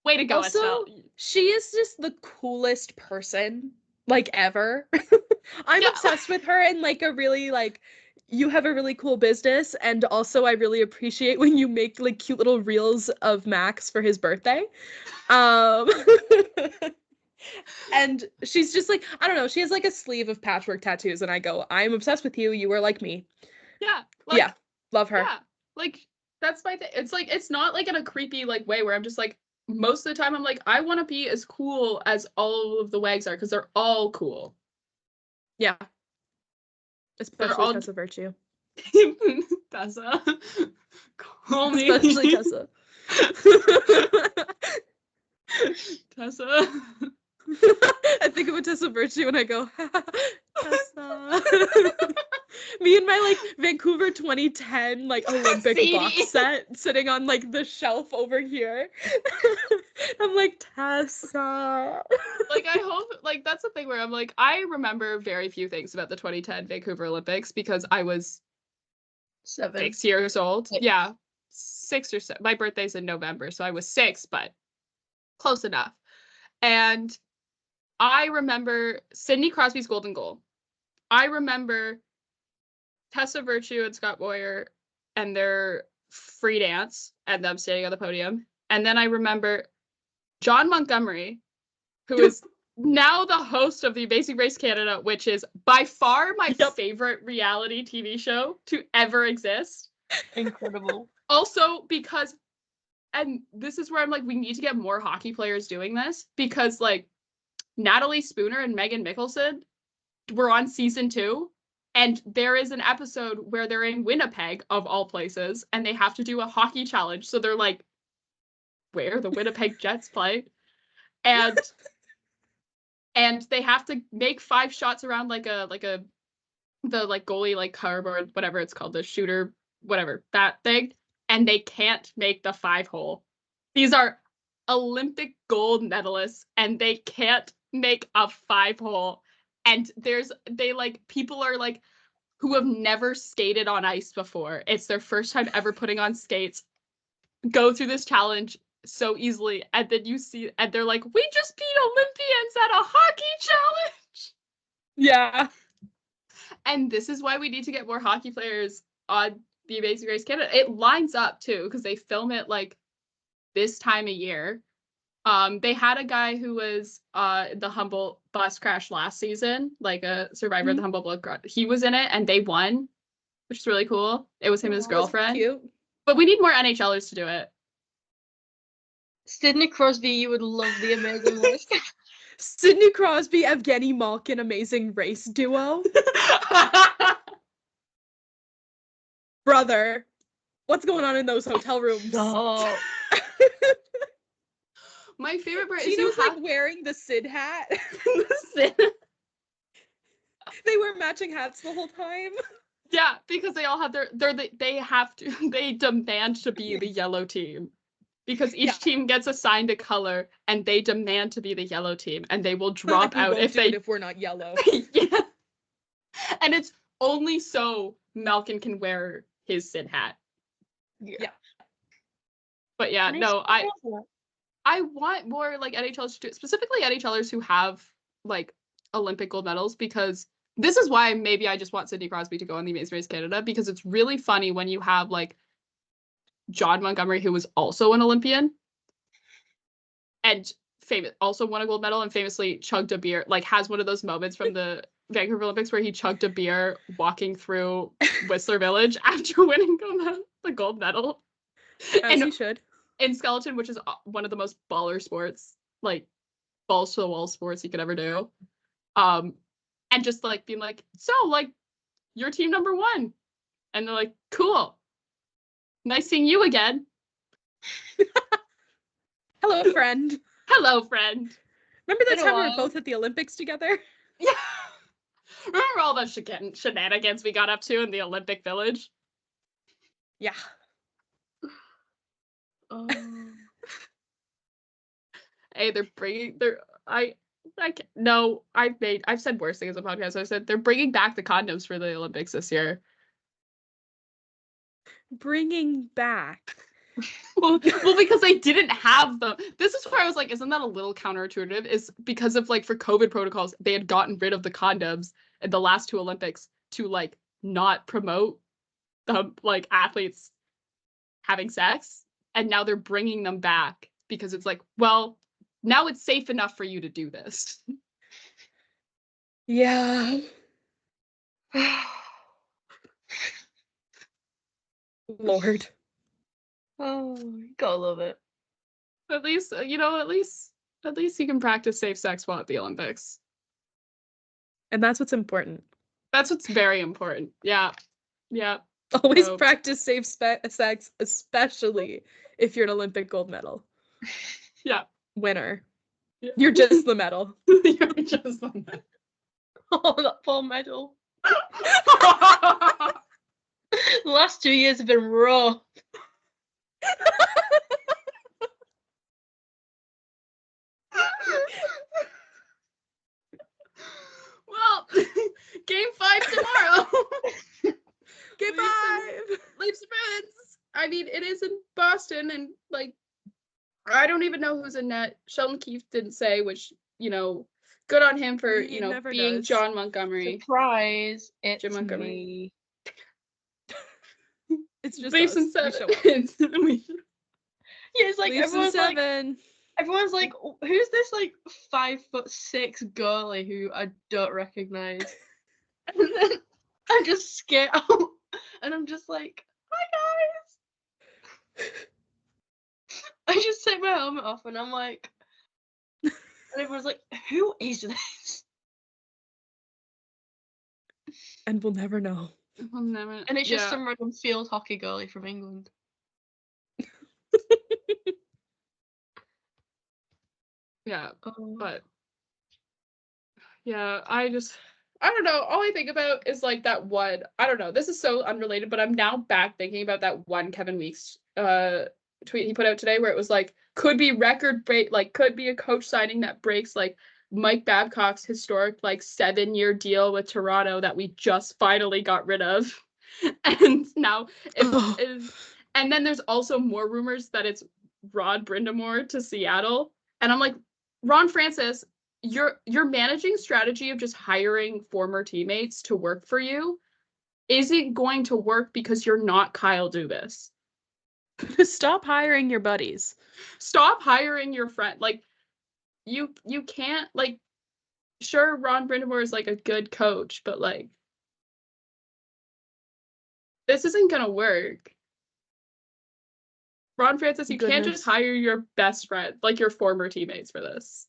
way to go, Also, Estelle. she is just the coolest person, like, ever. I'm obsessed with her in, like, a really, like, you have a really cool business, and also I really appreciate when you make, like, cute little reels of Max for his birthday. And she's just, like, I don't know, she has, like, a sleeve of patchwork tattoos, and I go, I'm obsessed with you, you are like me. Yeah. Like, yeah, love her. Yeah. Like, that's my thing. It's like, it's not like in a creepy, like, way where I'm just like, most of the time I'm like, I want to be as cool as all of the wags are because they're all cool. Yeah. Especially all... Tessa Virtue. Tessa. Call me. Especially Tessa. Tessa. I think of Tessa Virtue and I go, Tessa. Me and my like Vancouver 2010 like Olympic box set sitting on like the shelf over here. I'm like, Tessa. Like I hope, like that's the thing where I'm like, I remember very few things about the 2010 Vancouver Olympics because I was 6 years old. 6. Yeah, 6 or 7. My birthday's in November, so I was 6, but close enough. And I remember Sidney Crosby's golden goal. I remember Tessa Virtue and Scott Boyer and their free dance and them standing on the podium. And then I remember John Montgomery, who is now the host of the Amazing Race Canada, which is by far my favorite reality TV show to ever exist. Incredible. Also because, and this is where I'm like, we need to get more hockey players doing this because like Natalie Spooner and Megan Mickelson were on season 2. And there is an episode where they're in Winnipeg, of all places, and they have to do a hockey challenge. So they're like, where the Winnipeg Jets play? And they have to make 5 shots around the goalie like cardboard, whatever it's called, the shooter, whatever, that thing. And they can't make the 5-hole. These are Olympic gold medalists, and they can't make a 5-hole. And people are like, who have never skated on ice before. It's their first time ever putting on skates, go through this challenge so easily. And then you see, and they're like, we just beat Olympians at a hockey challenge. Yeah. And this is why we need to get more hockey players on the Amazing Race Canada. It lines up too, because they film it like this time of year. They had a guy who was the Humboldt bus crash last season, like a survivor of the Humboldt blood crash. He was in it and they won, which is really cool. It was him and his girlfriend. Cute. But we need more NHLers to do it. Sidney Crosby, you would love the Amazing Race. Sidney Crosby, Evgeny Malkin, Amazing Race duo. Brother, what's going on in those hotel rooms? No. My favorite part is Gino's you like have wearing the Sid hat. They wear matching hats the whole time. Yeah, because they all have they have to they demand to be the yellow team. Because each team gets assigned a color and they demand to be the yellow team and they will drop We out won't if do they it if we're not yellow. Yeah. And it's only so Malkin can wear his Sid hat. Yeah. But yeah, And I no, still love I want more like NHLers to do it, specifically NHLers who have like Olympic gold medals, because this is why maybe I just want Sidney Crosby to go on the Amazing Race Canada, because it's really funny when you have like John Montgomery, who was also an Olympian and famous, also won a gold medal and famously chugged a beer, like has one of those moments from the Vancouver Olympics where he chugged a beer walking through Whistler Village after winning the gold medal. As he should. In skeleton, which is one of the most baller sports, like balls to the wall sports you could ever do. And just like being like, so like you're team number 1. And they're like, cool. Nice seeing you again. Hello, friend. Hello, friend. Remember that Been a time we were while. both at the Olympics together? Yeah. Remember all the shenanigans we got up to in the Olympic Village? Yeah. Hey, I've said worse things on the podcast. I said they're bringing back the condoms for the Olympics this year. Bringing back. Well, because they didn't have them. This is where I was like, isn't that a little counterintuitive? Is because of like for COVID protocols, they had gotten rid of the condoms at the last 2 Olympics to like not promote the like athletes having sex, and now they're bringing them back because it's like, well, now it's safe enough for you to do this. Yeah. Lord. Oh, you gotta love it. At least, at least you can practice safe sex while at the Olympics. And that's what's important. That's what's very important. Yeah. Yeah. Always So- practice safe sex, especially if you're an Olympic gold medal Yeah. winner. Yeah. You're just the medal. You're just on that. Oh, that full medal. The last 2 years have been rough. Well, game 5 tomorrow. Game 5. Leafs Bruins. I mean, it is in Boston, and like, I don't even know who's in net. Sheldon Keefe didn't say, which, good on him for, He never being does. John Montgomery. Surprise! It's Jim Montgomery. me. It's just Leafs us. in 7. We show up. Yeah, it's like Leafs in everyone's 7. like, who's this like 5'6" girlie who I don't recognize? And then I just skate out, and I'm just like, hi guys. I just take my helmet off, and I'm like, and everyone's like, who is this? And we'll never know. I'll never. And it's just yeah. some random field hockey girlie from England. Yeah, Oh. but yeah, I don't know. All I think about is like that one. I don't know. This is so unrelated, but I'm now back thinking about that one Kevin Weeks tweet he put out today where it was like, could be record break, like could be a coach signing that breaks like Mike Babcock's historic like 7-year deal with Toronto that we just finally got rid of. And now and then there's also more rumors that it's Rod Brindamore to Seattle. And I'm like, Ron Francis, your managing strategy of just hiring former teammates to work for you isn't going to work because you're not Kyle Dubas. Stop hiring your buddies. Stop hiring your friend. Like, you can't, like, sure, Ron Brindamore is like a good coach, but like, this isn't gonna work. Ron Francis, you can't just hire your best friend, like your former teammates for this.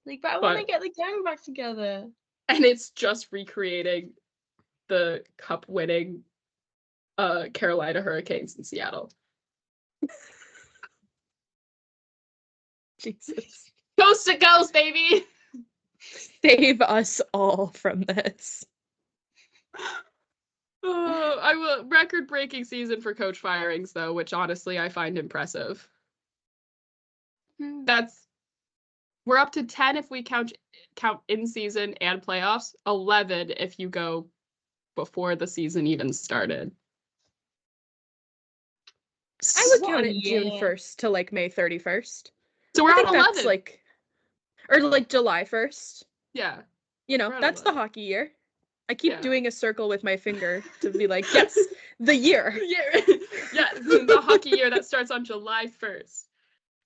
Like, but I want to get the gang back together. And it's just recreating the cup-winning Carolina Hurricanes in Seattle. Jesus. Coast to coast, baby. Save us all from this. I will record-breaking season for coach firings though, which honestly I find impressive. We're up to 10 if we count in season and playoffs, 11 if you go before the season even started. I would What count a it June year. 1st to like May 31st. So we're I at think 11. that's like, or like July 1st. Yeah. You know, We're at that's the 11. hockey year. I keep Yeah. doing a circle with my finger to be like, yes, the year. Yeah, the hockey year that starts on July 1st.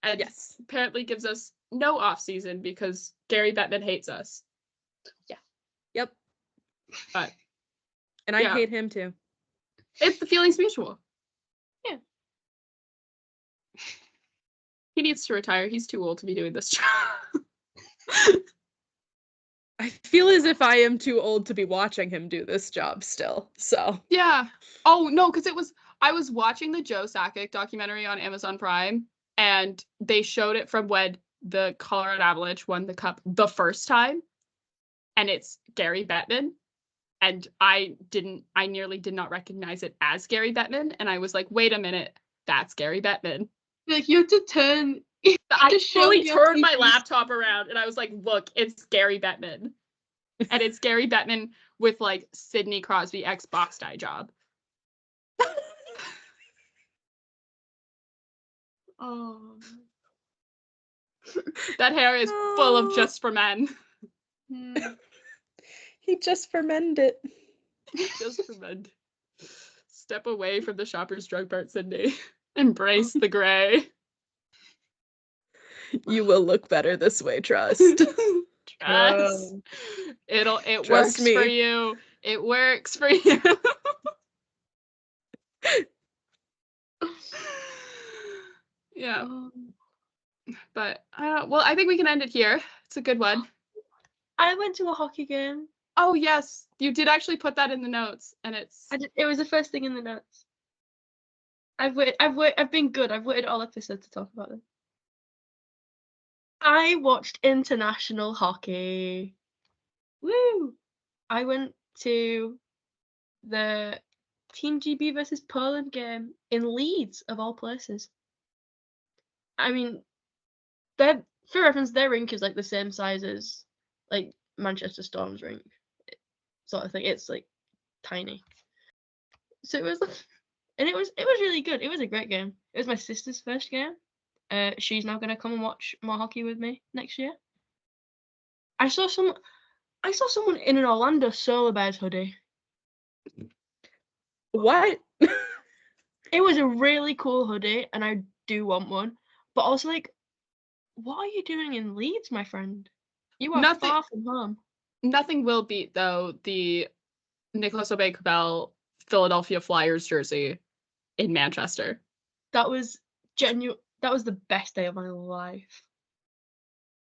And Yes. apparently gives us no off season because Gary Bettman hates us. Yep. But And I yeah. hate him too. It's the feelings mutual. Yeah. He needs to retire. He's too old to be doing this job. I feel as if I am too old to be watching him do this job still. So Yeah. Oh no, because I was watching the Joe Sakic documentary on Amazon Prime, and they showed it from when the Colorado Avalanche won the cup the first time, and it's Gary Bettman. And I nearly did not recognize it as Gary Bettman, and I was like, wait a minute, that's Gary Bettman. Like, you have to turn. I show fully your turned my TV. laptop around, and I was like, look, it's Gary Bettman. And it's Gary Bettman with like Sidney Crosby Xbox dye job. Oh. That hair is full of just for men. he just fermented. Just for men. Step away from the shopper's drug part, Sydney. Embrace the gray. You will look better this way, trust. Trust. It Trust works me. for you. It works for you. Yeah. But I think we can end it here. It's a good one. I went to a hockey game. Oh yes, you did actually put that in the notes, and it's It was the first thing in the notes. I've been good. I've waited all episode to talk about it. I watched international hockey. Woo! I went to the Team GB versus Poland game in Leeds, of all places. I mean, for reference, their rink is like the same size as like Manchester Storm's rink, sort of thing. It's like tiny. So it was, and it was really good. It was a great game. It was my sister's first game. She's now gonna come and watch more hockey with me next year. I saw someone in an Orlando Solar Bears hoodie. What? It was a really cool hoodie, and I do want one. But also, like, what are you doing in Leeds, my friend? You are Nothing- far from home. nothing will beat though the Nicholas Obey-Cabell Philadelphia Flyers jersey in Manchester. That was genuine. That was the best day of my life.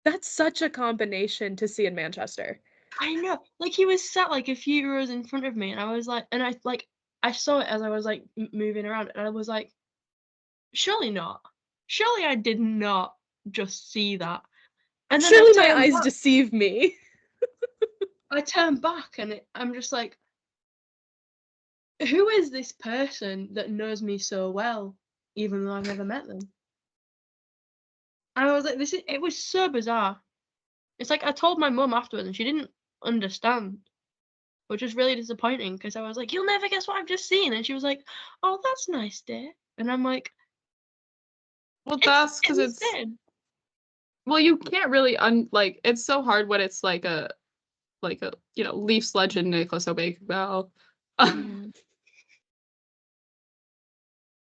That's such a combination to see in Manchester. I know. Like, he was sat like a few rows in front of me, and I was like, and I saw it as I was like moving around, and I was like, surely not. Surely I did not just see that. And then Surely my eyes deceive me. I turn back, and I'm just like, who is this person that knows me so well, even though I've never met them? And I was like, it was so bizarre. It's like I told my mum afterwards, and she didn't understand, which was really disappointing because I was like, you'll never guess what I've just seen. And she was like, oh, that's nice, dear. And I'm like, Well, that's because it's insane. well, you can't really like it's so hard when it's like a Leafs legend Nicholas Obey-Cabell.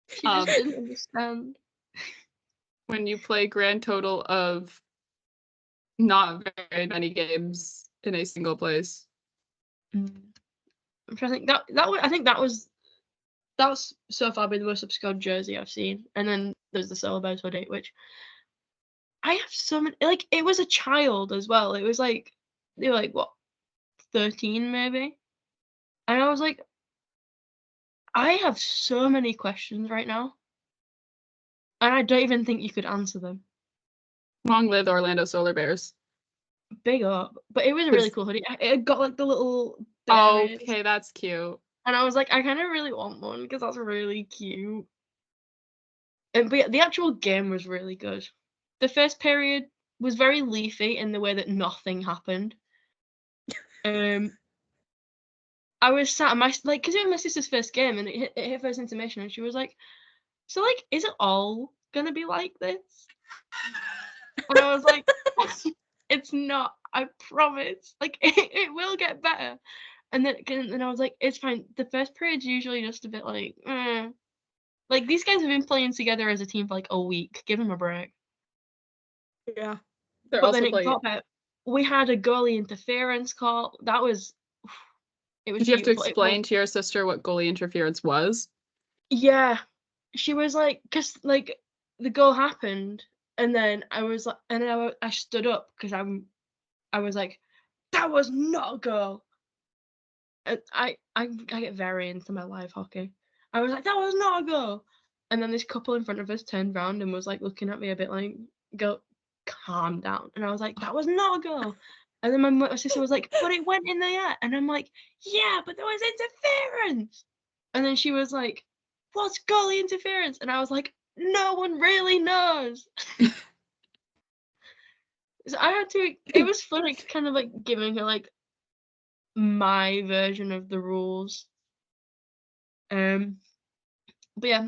She just didn't understand. When you play grand total of not very many games in a single place. I'm trying to think I think that was so far been the most obscure jersey I've seen. And then there's the Solar Bears hoodie, which I have so many, like, it was a child as well. It was like, they were like, what, 13 maybe? And I was like, I have so many questions right now. And I don't even think you could answer them. Long live Orlando Solar Bears. Big up. But it was a really cool hoodie. It got like the little berries. Okay, that's cute. And I was like, I kind of really want one because that's really cute. But yeah, the actual game was really good. The first period was very leafy in the way that nothing happened. I was sat at because it was my sister's first game and it hit first intermission and she was like, so like, is it all gonna be like this? And I was like, it's not, I promise. Like it will get better. And then I was like, it's fine. The first period's usually just a bit like, Like these guys have been playing together as a team for like a week. Give them a break. Yeah. They're But also then it playing. got better. We had a goalie interference call. That was, it was Did you have to beautiful. explain to your sister what goalie interference was? Yeah, she was like, cause like the goal happened, and then I was like, and then I stood up because I was like, that was not a goal. And I get very into my live hockey. I was like, that was not a goal. And then this couple in front of us turned around and was like looking at me a bit like, go, calm down. And I was like, that was not a goal. And then my sister was like, but it went in the air. And I'm like, yeah, but there was interference. And then she was like, what's goalie interference? And I was like, no one really knows. So I had to, it was funny kind of like giving her like my version of the rules. But yeah,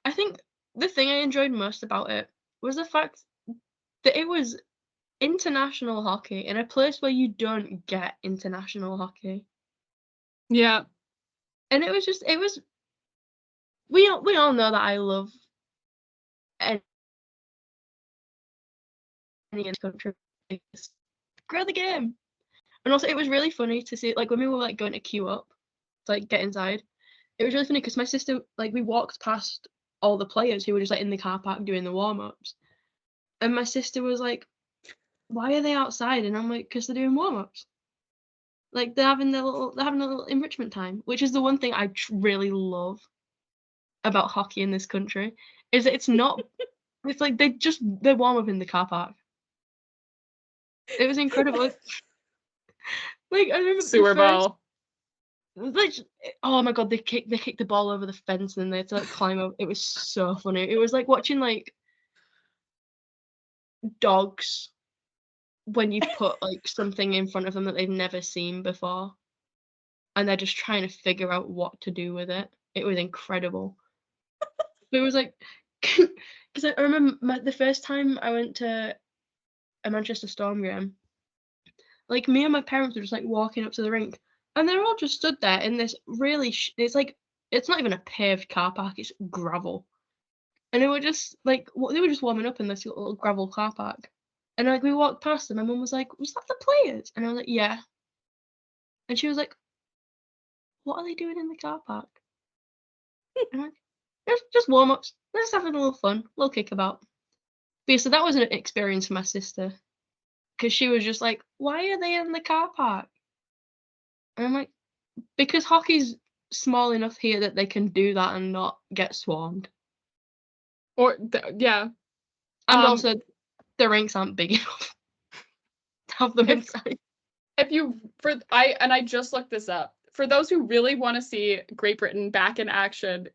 I think the thing I enjoyed most about it was the fact that it was international hockey in a place where you don't get international hockey. Yeah. And it was we all know that I love any country. Grow the game. And also it was really funny to see like when we were like going to queue up to like get inside. It was really funny because my sister, like, we walked past all the players who were just like in the car park doing the warm-ups. And my sister was like, why are they outside? And I'm like, because they're doing warm-ups. Like they're having a little enrichment time, which is the one thing I really love about hockey in this country, is that it's not it's like they warm up in the car park. It was incredible. Like I remember Sewer ball. like, oh my god, they kicked the ball over the fence and they had to like climb over. It was so funny. It was like watching like dogs when you put like something in front of them that they've never seen before and they're just trying to figure out what to do with it. It was incredible. It was like because I remember the first time I went to a Manchester Storm game, like me and my parents were just like walking up to the rink and they're all just stood there in this really it's like it's not even a paved car park, it's gravel. And they were just like they were just warming up in this little gravel car park. And like we walked past them, my mum was like, was that the players? And I was like, yeah. And she was like, what are they doing in the car park? And I'm like, just warm ups. Let's just having a little fun, a little kickabout. But yeah, so that was an experience for my sister. Because she was just like, why are they in the car park? And I'm like, because hockey's small enough here that they can do that and not get swarmed. Or yeah. And also the rinks aren't big enough to have them inside. I just looked this up. For those who really want to see Great Britain back in action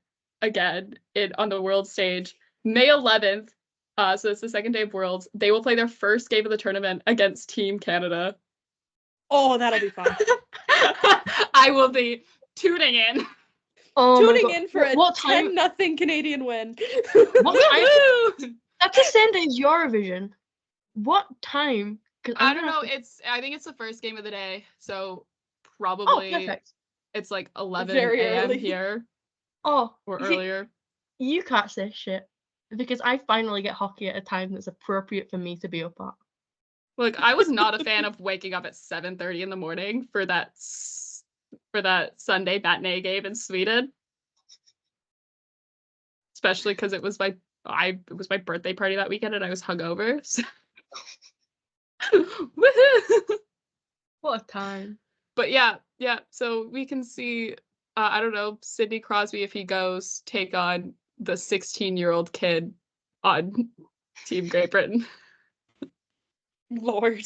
again on the world stage, May 11th, so it's the second day of Worlds, they will play their first game of the tournament against Team Canada. Oh, that'll be fun. I will be tuning in. Oh tuning in for a what time? 10-0 Canadian win. What time? That's the same day as Eurovision. What time? I don't know. I think it's the first game of the day, so probably perfect. It's like 11 Very a.m. early. here. Oh, or earlier. You can't say shit because I finally get hockey at a time that's appropriate for me to be up at. Look, I was not a fan of waking up at 7:30 in the morning for that Sunday matinee game in Sweden, especially because it was my birthday party that weekend and I was hungover. So. Woohoo! What a time! But yeah. So we can see, I don't know, Sidney Crosby if he goes take on the 16-year-old kid on Team Great Britain. Lord.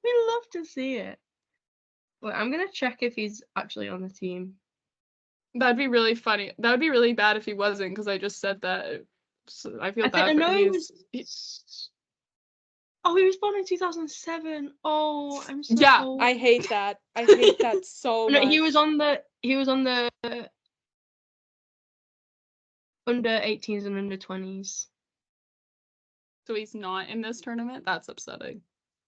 We love to see it. Wait, I'm gonna check if he's actually on the team. That'd be really funny. That would be really bad if he wasn't, because I just said that. So I feel I bad for know he was. he- Oh, he was born in 2007. Oh, I'm so Yeah, old. I hate that. I hate that so No, much. he was on the under 18s and under 20s. so he's not in this tournament. That's upsetting.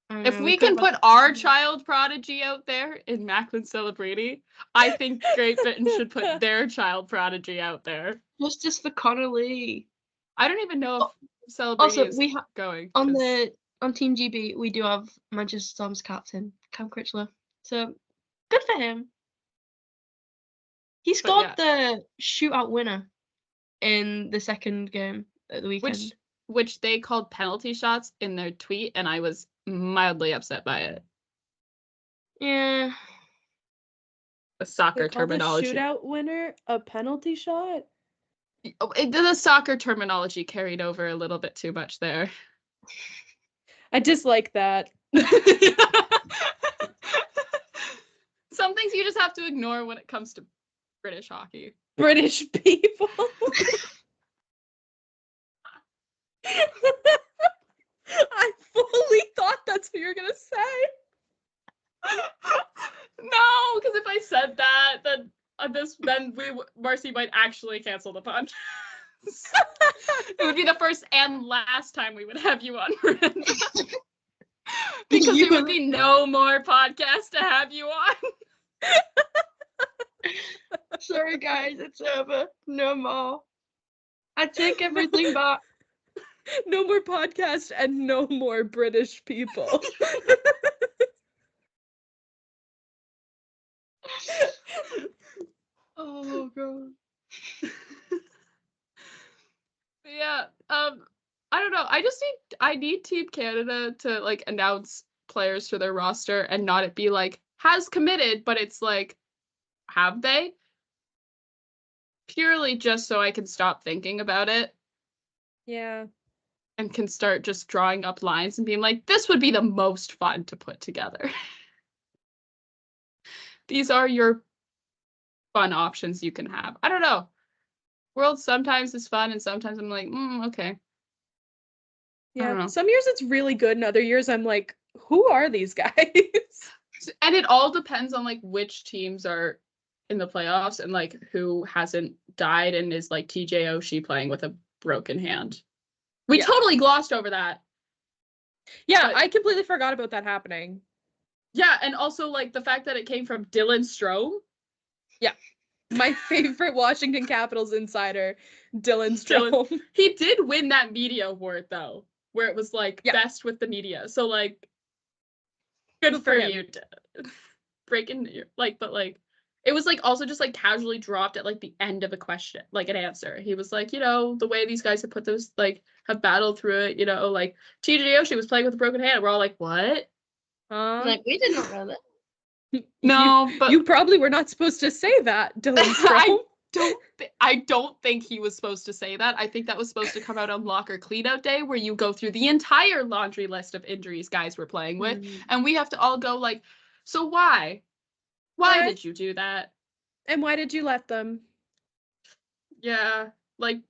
I If know, we could've can got put our child prodigy out there in Macklin Celebrini, I think Great Britain should put their child prodigy out there. Justice for Connolly. I don't even know if Celebrini Also, is we going. on 'cause- on Team GB we do have Manchester Storm's captain Cam Critchlow. So good for him. He scored the shootout winner in the second game at the weekend. which they called penalty shots in their tweet, and I was mildly upset by it. Yeah. The soccer They called the terminology. shootout winner a penalty shot? The soccer terminology carried over a little bit too much there. I dislike that. Some things you just have to ignore when it comes to British hockey. British people. I fully thought that's what you were gonna say. No, because if I said that, then Marcy might actually cancel the podcast. It would be the first and last time we would have you on, Miranda. Because there would be no more podcast to have you on. Sorry guys, it's over. No more. I take everything back. No more podcast and no more British people. Oh god. Yeah, I don't know. I need Team Canada to like announce players for their roster and not it be like has committed, but it's like, have they? Purely just so I can stop thinking about it. Yeah. And can start just drawing up lines and being like, this would be the most fun to put together. These are your fun options you can have. I don't know. World sometimes is fun and sometimes I'm like, okay. Yeah. Some years it's really good and other years I'm like, who are these guys? And it all depends on like which teams are in the playoffs and like who hasn't died and is like TJ Oshie playing with a broken hand. We totally glossed over that. Yeah, but I completely forgot about that happening. Yeah, and also like the fact that it came from Dylan Strome. Yeah. My favorite Washington Capitals insider, Dylan Strome. He did win that media award though, where it was like best with the media. So like good for you. Breaking like, but like it was like also just like casually dropped at like the end of a question, like an answer. He was like, the way these guys have put this, like have battled through it, like TJ Oshie was playing with a broken hand. We're all like, what? Like we did not know that. No, but you probably were not supposed to say that, Dylan Strome. I don't think he was supposed to say that. I think that was supposed to come out on Locker Cleanout Day, where you go through the entire laundry list of injuries guys were playing with, and we have to all go like, so why? Why did you do that? And why did you let them? Yeah, like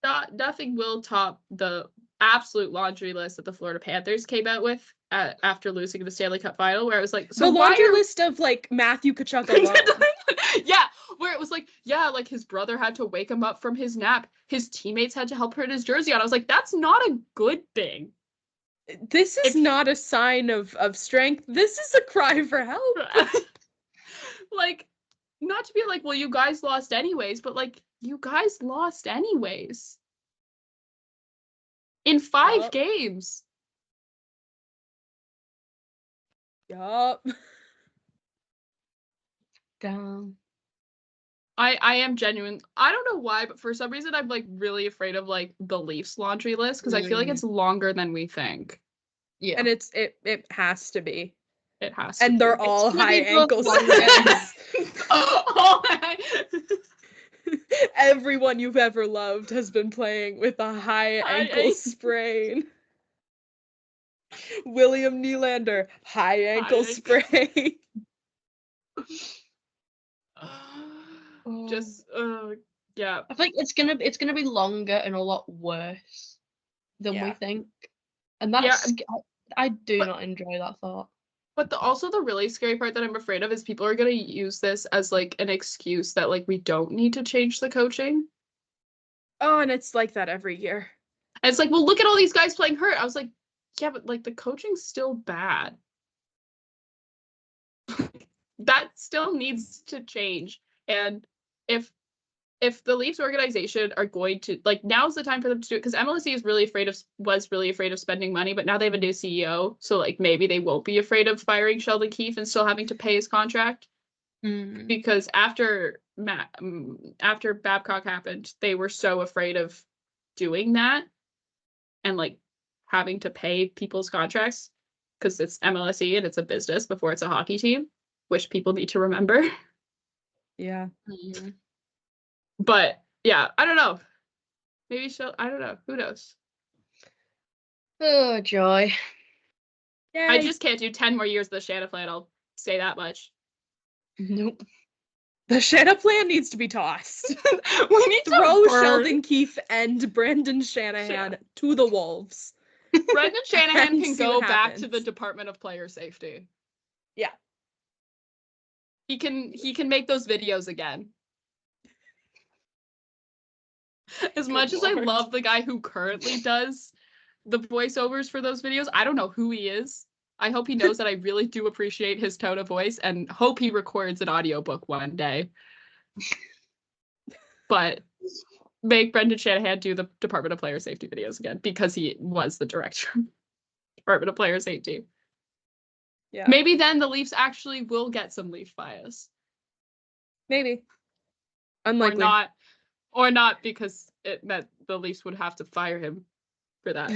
nothing will top the absolute laundry list that the Florida Panthers came out with after losing the Stanley Cup final, where it was like, so the laundry list of like Matthew Tkachuk alone. Yeah, where it was like, like his brother had to wake him up from his nap. His teammates had to help put his jersey on. I was like, that's not a good thing. This is not a sign of strength. This is a cry for help. Like, not to be like, well, you guys lost anyways, but like, you guys lost anyways. In 5 games. Yup. Damn. I am genuine. I don't know why, but for some reason I'm like really afraid of like the Leafs laundry list because I feel like it's longer than we think. Yeah. And it has to be. It has to and be. They're all high ankle sizes. Everyone you've ever loved has been playing with a high High ankle ankle. sprain. William Nylander, high ankle ankle. sprain. Just yeah. I think it's gonna be longer and a lot worse than we Yeah. think, and that's I do But- not enjoy that thought. But also the really scary part that I'm afraid of is people are gonna use this as like an excuse that like we don't need to change the coaching. Oh, and it's like that every year. And it's like, well, look at all these guys playing hurt. I was like, yeah, but like the coaching's still bad. That still needs to change. And if the Leafs organization are going to like, now's the time for them to do it, because MLSE was really afraid of spending money, but now they have a new CEO, so like maybe they won't be afraid of firing Sheldon Keefe and still having to pay his contract. Because after Babcock happened, they were so afraid of doing that and like having to pay people's contracts because it's MLSE and it's a business before it's a hockey team, which people need to remember. Yeah. But yeah, I don't know. Maybe I don't know. Who knows? Oh joy! Yay. I just can't do 10 more years of the Shanna plan. I'll say that much. Nope. The Shanna plan needs to be tossed. We need Throw to burn Sheldon Keefe and Brendan Shanahan to the wolves. Brendan Shanahan and can see go what back to the happens. Department of Player Safety. Yeah. He can make those videos again. As much as I Lord. love the guy who currently does the voiceovers for those videos, I don't know who he is. I hope he knows that I really do appreciate his tone of voice and hope he records an audiobook one day. But make Brendan Shanahan do the Department of Player Safety videos again because he was the director of Department of Player Safety. Yeah. Maybe then the Leafs actually will get some Leaf bias. Maybe. Unlikely. Or not because it meant the Leafs would have to fire him for that.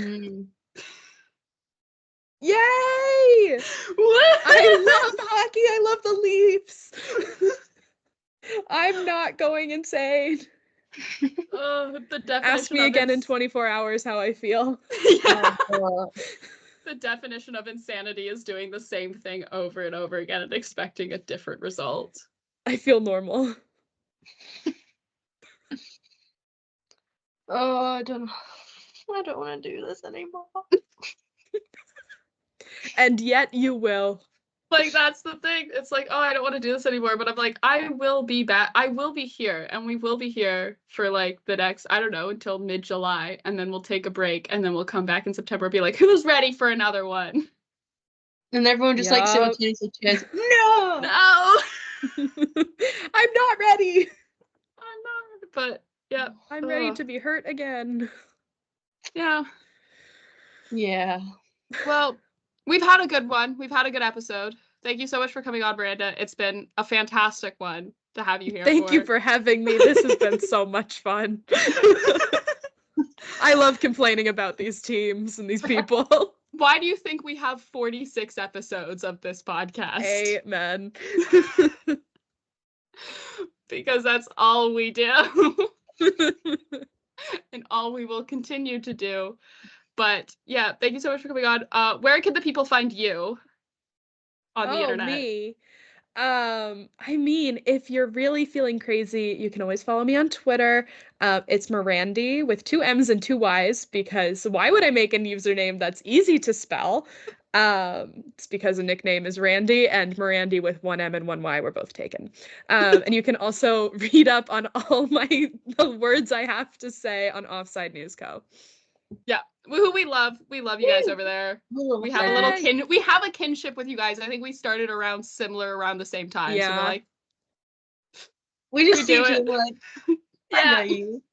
Yay! I love hockey. I love the Leafs. I'm not going insane. The definition Ask me again in 24 hours how I feel. Yeah. The definition of insanity is doing the same thing over and over again and expecting a different result. I feel normal. Oh, I don't want to do this anymore. And yet you will. Like, that's the thing. It's like, oh, I don't want to do this anymore. But I'm like, I will be back. I will be here. And we will be here for like the next, I don't know, until mid-July. And then we'll take a break. And then we'll come back in September and be like, who's ready for another one? And everyone just like Yup. simultaneously cheers. No! No! I'm not ready. I'm not. But yeah. I'm ready to be hurt again. Yeah. Yeah. Well, we've had a good one. We've had a good episode. Thank you so much for coming on, Miranda. It's been a fantastic one to have you here. Thank you for having me. This has been so much fun. I love complaining about these teams and these people. Why do you think we have 46 episodes of this podcast? Amen. Because that's all we do. And all we will continue to do. But yeah, thank you so much for coming on. Where can the people find you on the internet? Me. I mean, if you're really feeling crazy, you can always follow me on Twitter. It's Miranda with 2 M's and 2 Y's, because why would I make a username that's easy to spell? It's because a nickname is Randy, and Miranda with 1 M and 1 Y were both taken. And you can also read up on all the words I have to say on Offside News Co. Yeah, who we love you guys over there. We have a little we have a kinship with you guys. I think we started around the same time. Yeah. So we're like, We just do see it. each other like, yeah. I know you.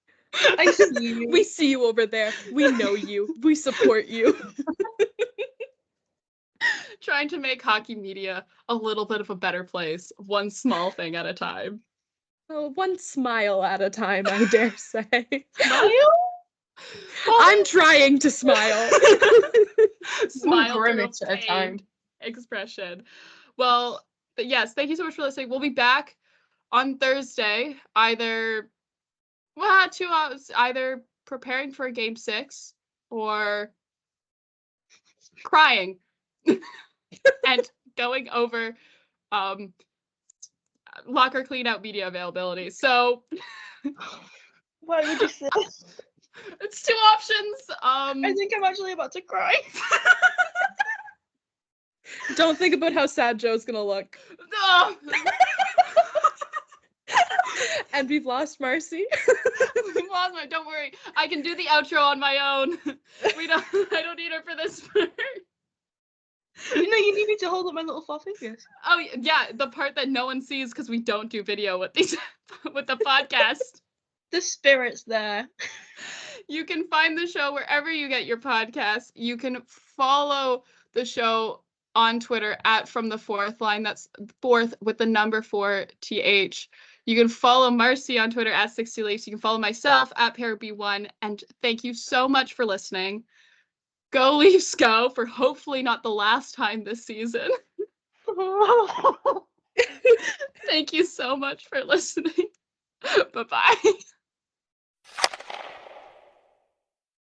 I see you. We see you over there. We know you. We support you. Trying to make hockey media a little bit of a better place, one small thing at a time. Oh, one smile at a time, I dare say. Smile? I'm trying to smile. Smile through grimace at a time. pained expression. Well, but yes, thank you so much for listening. We'll be back on Thursday, either Well, 2 hours, either preparing for game 6 or crying and going over locker clean out media availability. So Why would you say this? it's 2 options. I think I'm actually about to cry. Don't think about how sad Joe's gonna look. No. And we've lost Marcy. Don't worry. I can do the outro on my own. I don't need her for this part. You know, you need me to hold up my little 4 fingers. Oh yeah, the part that no one sees because we don't do video with these with the podcast. The spirit's there. You can find the show wherever you get your podcasts. You can follow the show on Twitter at From the Fourth Line. That's 4th with the number 4th. You can follow Marcy on Twitter at 60 Leafs. You can follow myself at ParaB1. And thank you so much for listening. Go Leafs go for hopefully not the last time this season. Thank you so much for listening. Bye-bye.